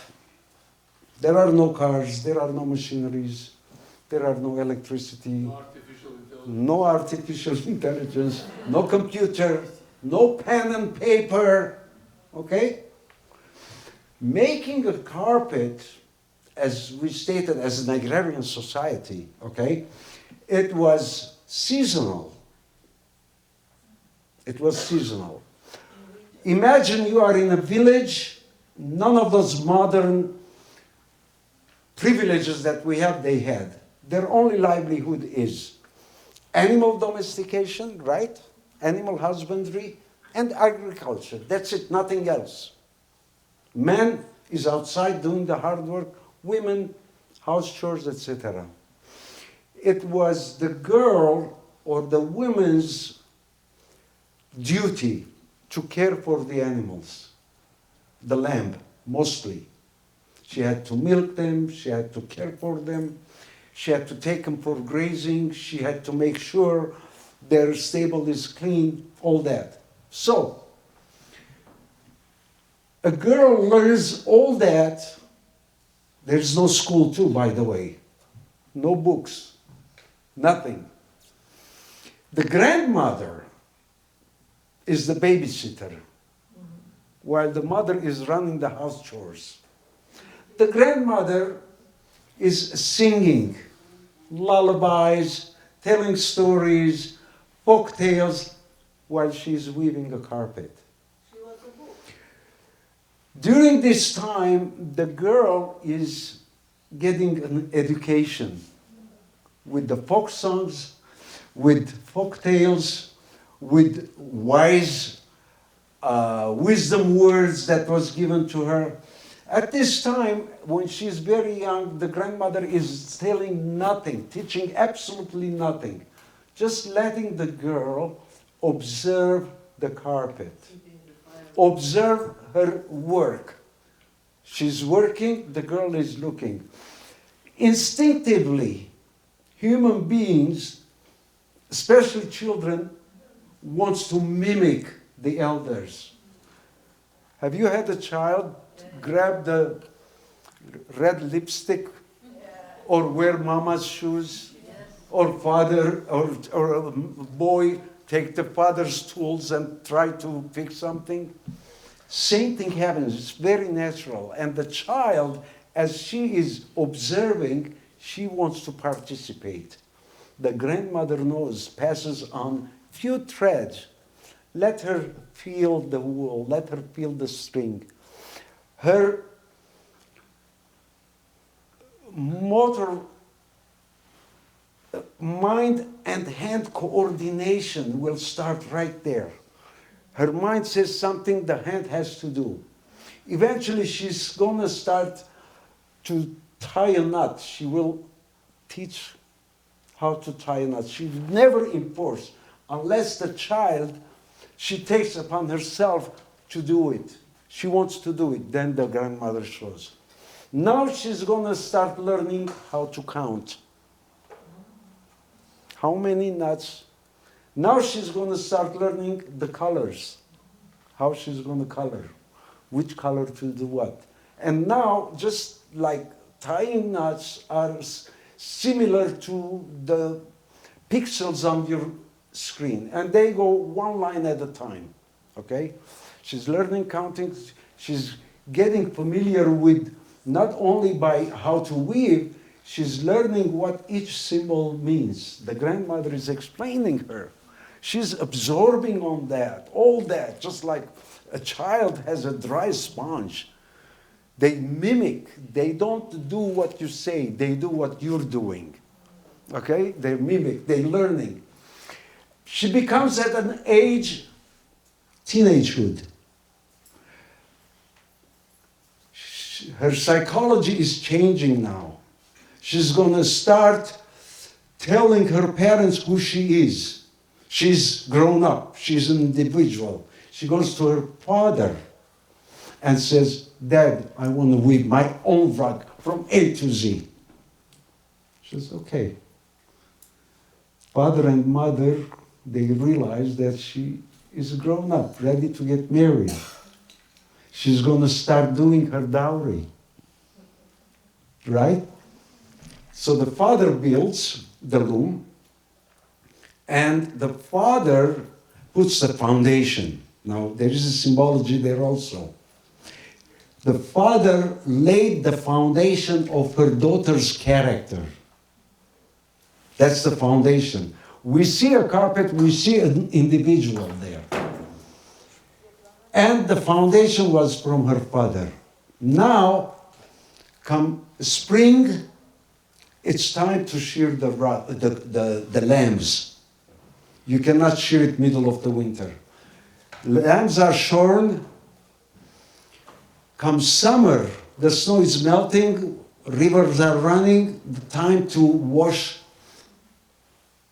There are no cars, there are no machineries, there are no electricity, no artificial intelligence, no computer, no pen and paper, okay? Making a carpet, as we stated, as an agrarian society, okay, it was seasonal. It was seasonal. Imagine you are in a village, none of those modern privileges that we have, they had. Their only livelihood is animal domestication, right? Animal husbandry and agriculture. That's it, nothing else. Man is outside doing the hard work, women, house chores, etc. It was the girl or the woman's duty to care for the animals, the lamb, mostly. She had to milk them, she had to care for them, she had to take them for grazing, she had to make sure their stable is clean, all that. So, a girl learns all that. There's no school too, by the way. No books, nothing. The grandmother is the babysitter, while the mother is running the house chores. The grandmother is singing lullabies, telling stories, folk tales, while she's weaving a carpet. She was a book. During this time, the girl is getting an education with the folk songs, with folk tales, with wise wisdom words that was given to her. At this time, when she's very young, the grandmother is telling nothing, teaching absolutely nothing, just letting the girl observe the carpet, observe her work. She's working, the girl is looking. Instinctively, human beings, especially children, wants to mimic the elders. Have you had a child grab the red lipstick or wear mama's shoes? Or father or a boy take the father's tools and try to fix something? Same thing happens. It's very natural. And the child, as she is observing, she wants to participate. the grandmother knows, passes on few threads. Let her feel the wool, let her feel the string. Her motor, mind and hand coordination will start right there. Her mind says something the hand has to do. Eventually she's going to start to tie a knot. She will teach how to tie a knot. She never enforce unless the child, she takes upon herself to do it. She wants to do it. Then the grandmother shows. Now she's going to start learning how to count. How many knots? Now she's going to start learning the colors. How she's going to color. Which color to do what. And now, just like tying knots are similar to the pixels on your screen. And they go one line at a time. Okay? She's learning counting. She's getting familiar with not only by how to weave, she's learning what each symbol means. The grandmother is explaining her. She's absorbing on that, all that, just like a child has a dry sponge. They mimic. They don't do what you say. They do what you're doing. Okay? They mimic. They're learning. She becomes at an age, teenagehood. Her psychology is changing now. She's going to start telling her parents who she is. She's grown up. She's an individual. She goes to her father and says, Dad, I want to weave my own rug from A to Z. She says, okay. Father and mother, they realize that she is grown up, ready to get married. She's going to start doing her dowry. Right? So the father builds the room, and the father puts the foundation. Now, there is a symbology there also. The father laid the foundation of her daughter's character. That's the foundation. We see a carpet, we see an individual there. And the foundation was from her father. Now, come spring, it's time to shear the lambs. You cannot shear it middle of the winter. Lambs are shorn. Come summer, the snow is melting, rivers are running, the time to wash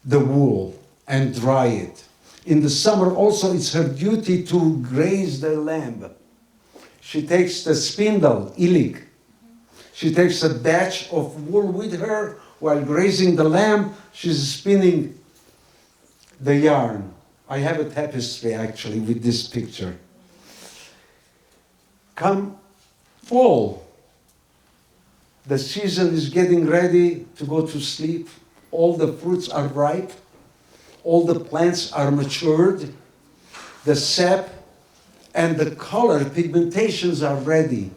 the wool and dry it. In the summer also it's her duty to graze the lamb. She takes the spindle, ilik. She takes a batch of wool with her while grazing the lamb. She's spinning the yarn. I have a tapestry actually with this picture. Come fall, the season is getting ready to go to sleep. All the fruits are ripe. All the plants are matured. The sap and the color pigmentations are ready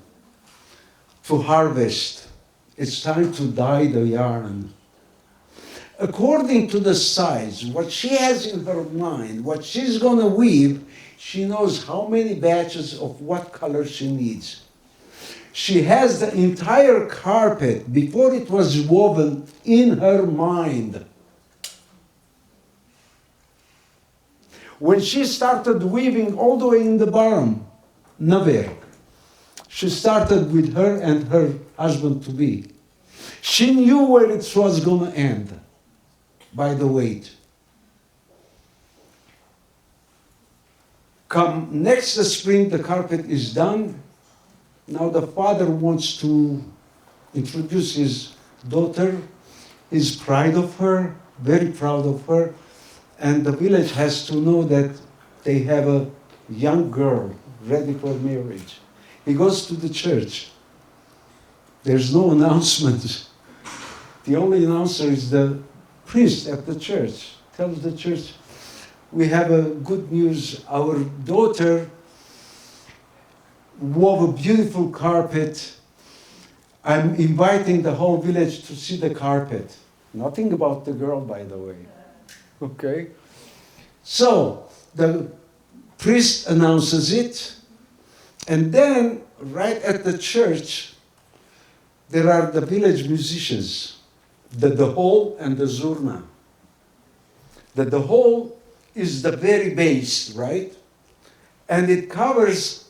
to harvest. It's time to dye the yarn. According to the size, what she has in her mind, what she's going to weave, she knows how many batches of what color she needs. She has the entire carpet, before it was woven, in her mind. When she started weaving all the way in the bottom, nowhere, she started with her and her husband-to-be. She knew where it was going to end by the weight. Come next spring, the carpet is done. Now the father wants to introduce his daughter. He's proud of her, very proud of her. And the village has to know that they have a young girl ready for marriage. He goes to the church. There's no announcement. The only announcer is the priest at the church. Tells the church, we have a good news. Our daughter wove a beautiful carpet. I'm inviting the whole village to see the carpet. Nothing about the girl, by the way. Okay? So, the priest announces it, and then, right at the church, there are the village musicians, the dehol and the zurna. The dehol is the very bass, right? And it covers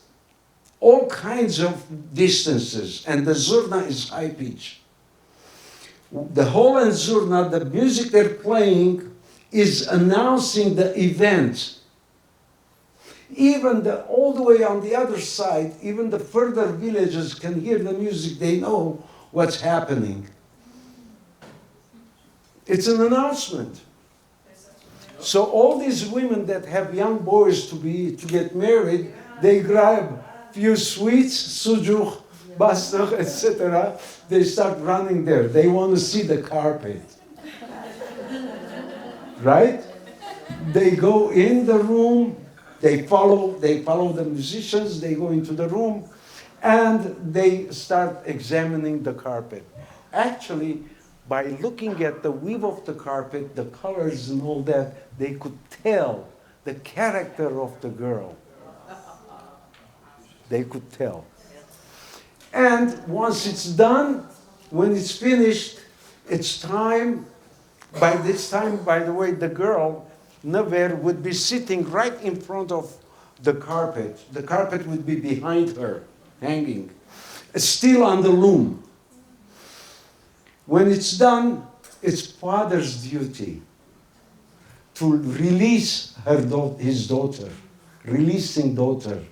all kinds of distances, and the zurna is high pitch. The whole and zurna, the music they're playing, is announcing the event. Even all the way on the other side, even the further villages can hear the music, they know what's happening. It's an announcement. So all these women that have young boys to get married, they grab few sweets, sujuk, bastard, etc. They start running there. They want to see the carpet. Right? They go in the room, they follow the musicians, they go into the room, and they start examining the carpet. Actually, by looking at the weave of the carpet, the colors and all that, they could tell the character of the girl. They could tell. And once it's done, when it's finished, it's time. By this time, by the way, the girl, Never, would be sitting right in front of the carpet. The carpet would be behind her, hanging, still on the loom. When it's done, it's father's duty to release his daughter, releasing daughter,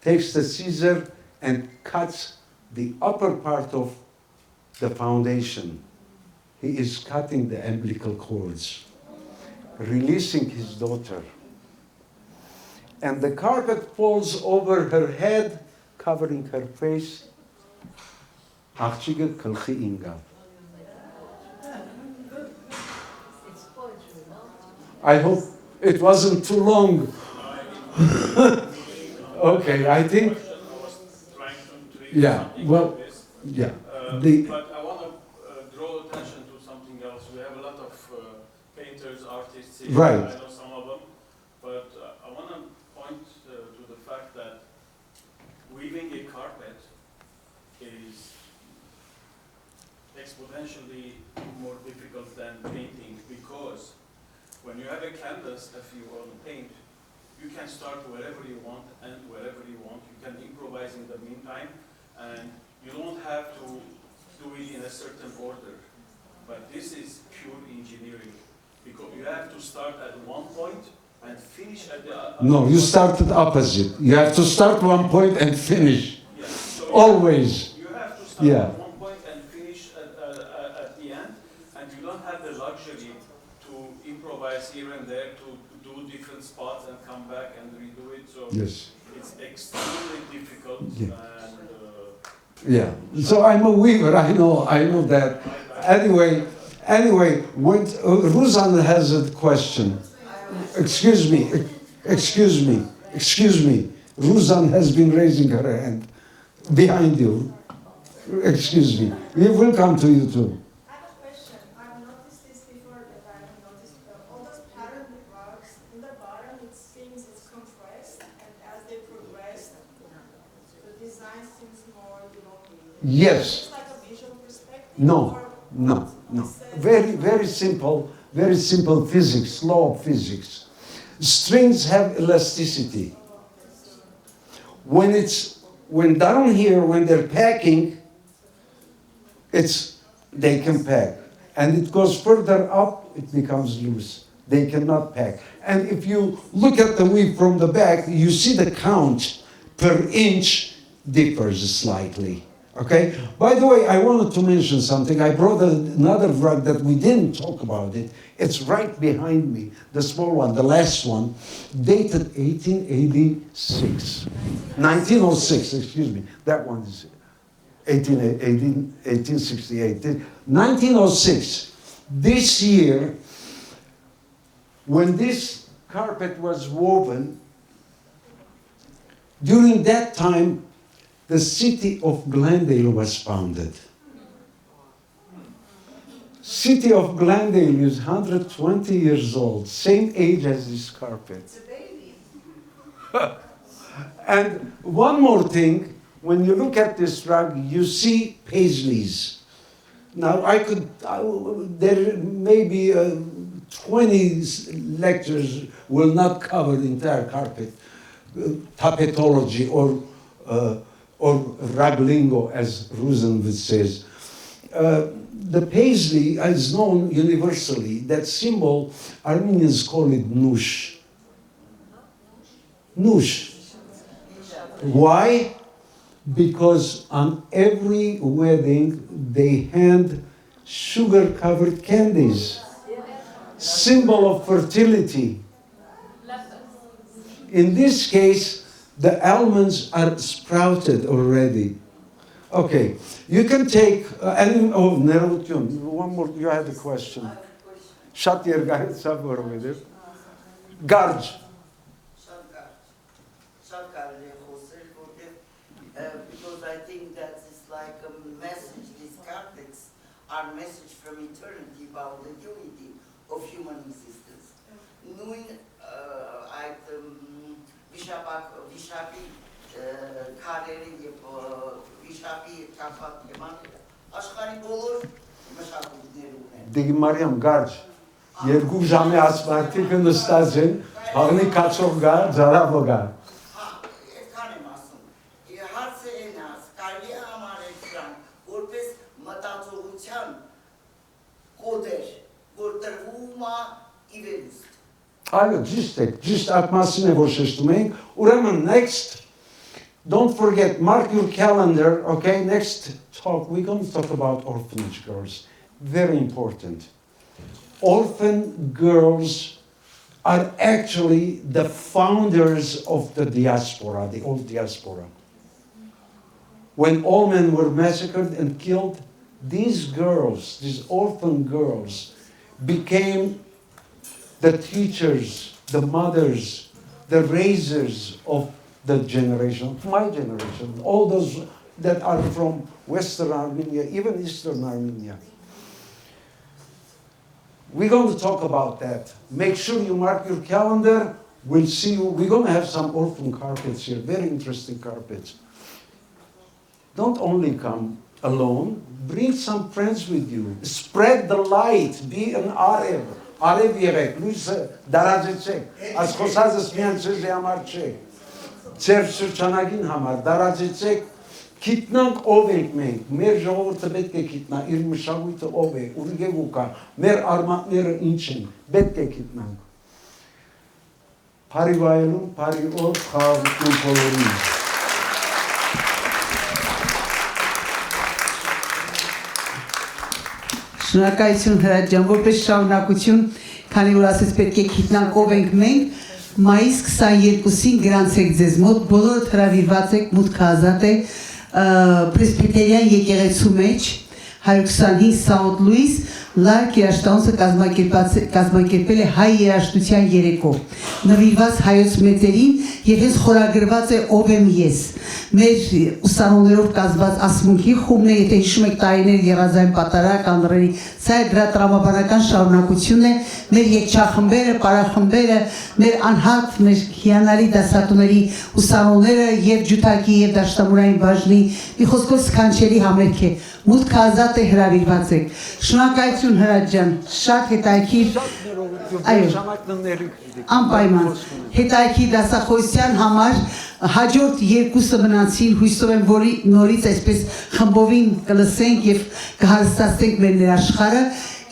takes the scissor and cuts the upper part of the foundation. He is cutting the umbilical cords, releasing his daughter. And the carpet falls over her head, covering her face. Աղջիկը գլխի ինգավ. I hope it wasn't too long. Okay, I think. Yeah, well, yeah. But I want to draw attention to something else. We have a lot of painters, artists here. Right. I know some of them. But I want to point to the fact that weaving a carpet is exponentially more difficult than painting, because when you have a canvas that you want to paint, you can start wherever you want and wherever you want. You can improvise in the meantime, and you don't have to do it in a certain order. But this is pure engineering, because you have to start at one point and finish at the other. No, you started opposite. You have to start one point and finish. Yeah. So Always. You have to start Yeah. at one point and finish at the end, and you don't have the luxury to improvise here and there, to do different spots and come back and redo it. So Yes. it's extremely difficult. Yeah. And Yeah. So I'm a weaver. I know that. Anyway, when Ruzan has a question. Excuse me. Ruzan has been raising her hand behind you. Excuse me. We will come to you too. I have a question. I've noticed this before, that I have noticed all those patterned rugs in the bottom, it seems it's compressed, and as they progress, the design seems more elongated. Yes. Is this like a visual perspective? No. or No. is it- Very simple physics, law of physics. Strings have elasticity. When down here, when they're packing, they can pack. And it goes further up, it becomes loose. They cannot pack. And if you look at the weave from the back, you see the count per inch differs slightly. Okay? By the way, I wanted to mention something. I brought another rug that we didn't talk about it. It's right behind me, the small one, the last one, dated 1886. 1906, excuse me. That one is 1868. 1906. This year, when this carpet was woven, during that time, the city of Glendale was founded. City of Glendale is 120 years old, same age as this carpet. It's a baby. And one more thing, when you look at this rug, you see paisleys. Now, there may be 20 lectures will not cover the entire carpet, tapetology or rug lingo, as Rosenwitz says. The paisley is known universally. That symbol, Armenians call it nush. Nush. Why? Because on every wedding they hand sugar-covered candies, symbol of fertility. In this case, the almonds are sprouted already. Okay, you can take, one more, you had a question. Շատ երկար է որովհետև Garj. Because I think that it's like a message, these carpets are message from eternity about the unity of human existence. Knowing Vishapi Kareri Vishapi Kafat Yaman Ashkari Bolor Դիգ Մարիամ Garj. Երկու ժամի ասպարտիկը նստած են, հաղնի կացող գա, ձարավը գա։ Այո, ճիշտ այդ մասին է որ շեշտում ենք, ուրեմն next, don't forget, mark your calendar, okay, next talk, we're going to talk about orphanage girls, very important. Orphan girls are actually the founders of the diaspora, the old diaspora. When all men were massacred and killed, these girls, these orphan girls, became the teachers, the mothers, the raisers of the generation, my generation, all those that are from Western Armenia, even Eastern Armenia. We're going to talk about that. Make sure you mark your calendar. We'll see you. We're going to have some orphan carpets here, very interesting carpets. Don't only come alone, bring some friends with you. Spread the light, be an Arab. Արև եղեք, լույսը դարաձեցեք, այս խոսածս միան ձեզի համար չէ, ձեր շրջանագին համար, դարաձեցեք, գիտնանք ով ենք մենք, մեր ժողովուրդը պետք է գիտնա, իր մշակույթը ով է, ուր գեղու կա, մեր արմատները ինչ են, պետք է գիտնանք։ Փարի վայելում, փարի օր, խաղաղություն բոլորին։ Շնորհակալություն Հրաչ ջան, որպես շարունակություն, քանի որ ասես պետք է գիտնանք ով ենք մենք, մայիս 22-ին գրանցեք ձեզ մոտ, բոլորդ հրավիրված եք, մուտքը ազատ է, պրեսբիթերիան եկեղեցու մեջ, 125 South Louis, լարկ երաշտանոցը կազմակերպել է հայ երաշտության երեկո, նվիրված հայոց մեծերին և հենց խորագրված է ով եմ ես, մեր ուսանողներով կազմված ասմունքի խումն է, եթե հիշում եք տարիներ եղազային պատարակ անրերի, սա է դրա տրամաբանական շարունակությունն է, մեր եկչախմբերը, պարախմբերը, մեր անհատ, մեր հիանալի դասատուների ուսանողները և ջութակի և դաշտամուրային բաժնի, մի խոսքով սքանչելի համերգ է, մուտքը ազատ է հրավիրված եք, շնորհակալություն Հրաչ ջան, շատ հետաքրքիր, անպայման, հետաքրքիր դասախոսության համար հաջորդ երկուսը մնացին, հույսով եմ, որ նորից այսպես խմբովին կլսենք և կհարստացնենք մեր ներաշխարհը,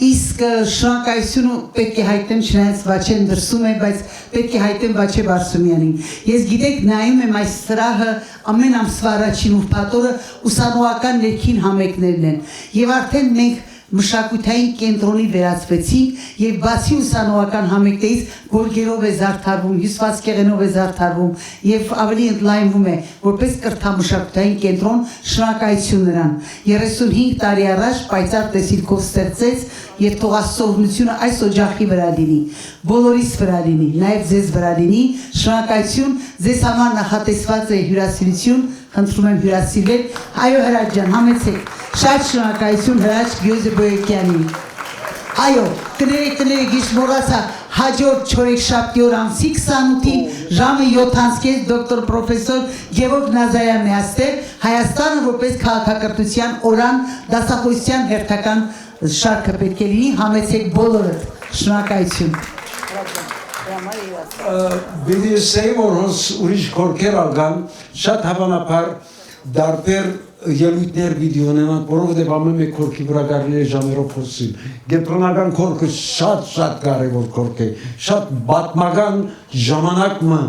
իսկ շնորհակալությունը պետք է հայտնեմ, չնայած Վաչեն դրսում է, բայց պետք է հայտնեմ Վաչե Բարսումյանին։ Ես գիտեք նայում եմ այս սրահը ամեն ամսվա առաջին ուրբաթ-օրը ուսանողական ներքին համերգներն են, և արդեն մենք մշակութային կենտրոնի վերածվեցինք և բացի ուսանողական համերգներից գորգերով է զարդարվում, հյուսվածքեղենով է զարդարվում և ավելի ընդլայնվում է, որպես կրթամշակութային կենտրոն, շնորհակալություն նրան։ 35 տարի առաջ պայծառ տեսիլքով ստեղծեց և թող Աստծո օրհնությունը այս օջախի վրա լինի, բոլորիս վրա լինի, նաև ձեզ վրա լինի, շնորհակալություն, ձեզ համար նախատեսված է հյուրասիրություն, խնդրում եմ հյուրասիրել, այո Հրաչ ջան, համեցեք, շատ շնորհակալություն Հրաչ Գյոզե Բոյեկյանին։ Այո, կներեք իշ մոռացա հաջորդ չորեքշաբթի օր ամսի 28-ին ժամը 7:30 դոկտոր պրոֆեսոր Գևորգ Նազարյանն է ասել Հայաստանը որպես քաղաքակրթության օրան դասախոսության հերթական շարքը պետք է լինի, համեցեք բոլորդ, շնորհակալություն։ Բիդի ասեի, որ հոս ուրիշ քորքեր ալգան, շատ հավանաբար դարբեր ելույթներ պիտի ունենան, որովհետև ամեն մեկ քորքի վրա կարելի է ժամերով խոսել։ Կենտրոնական քորքը շատ կարևոր քորք է, շատ պատմական ժամանակը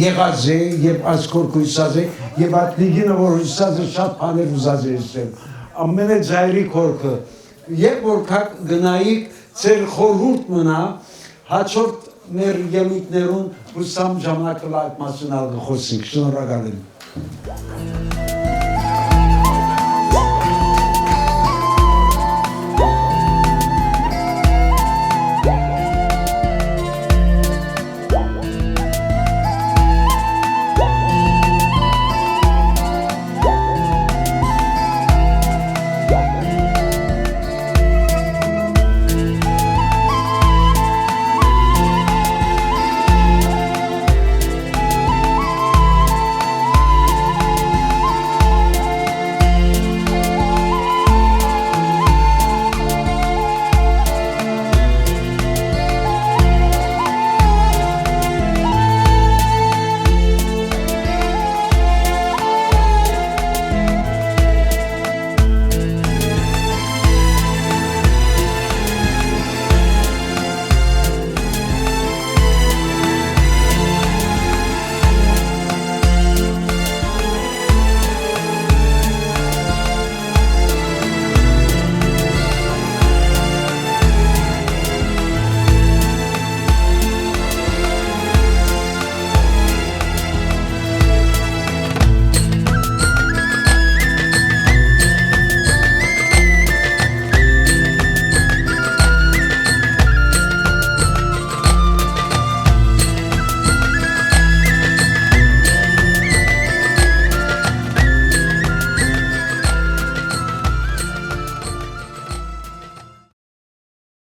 եղած է, եւ այս քորքը հյուսած է, եւ այդ լիգինը, որ հյուսած է, շատ բաներ ուզած է ասել։ Ամենաձայրի քորքը, երբ որ գնայիք, ձեր խորհուրդ մնա, հաջորդ մեր ելույթներուն հուսամ ժամանակը այդ մասին ալգը խոսենք, շնորհակալ եմ։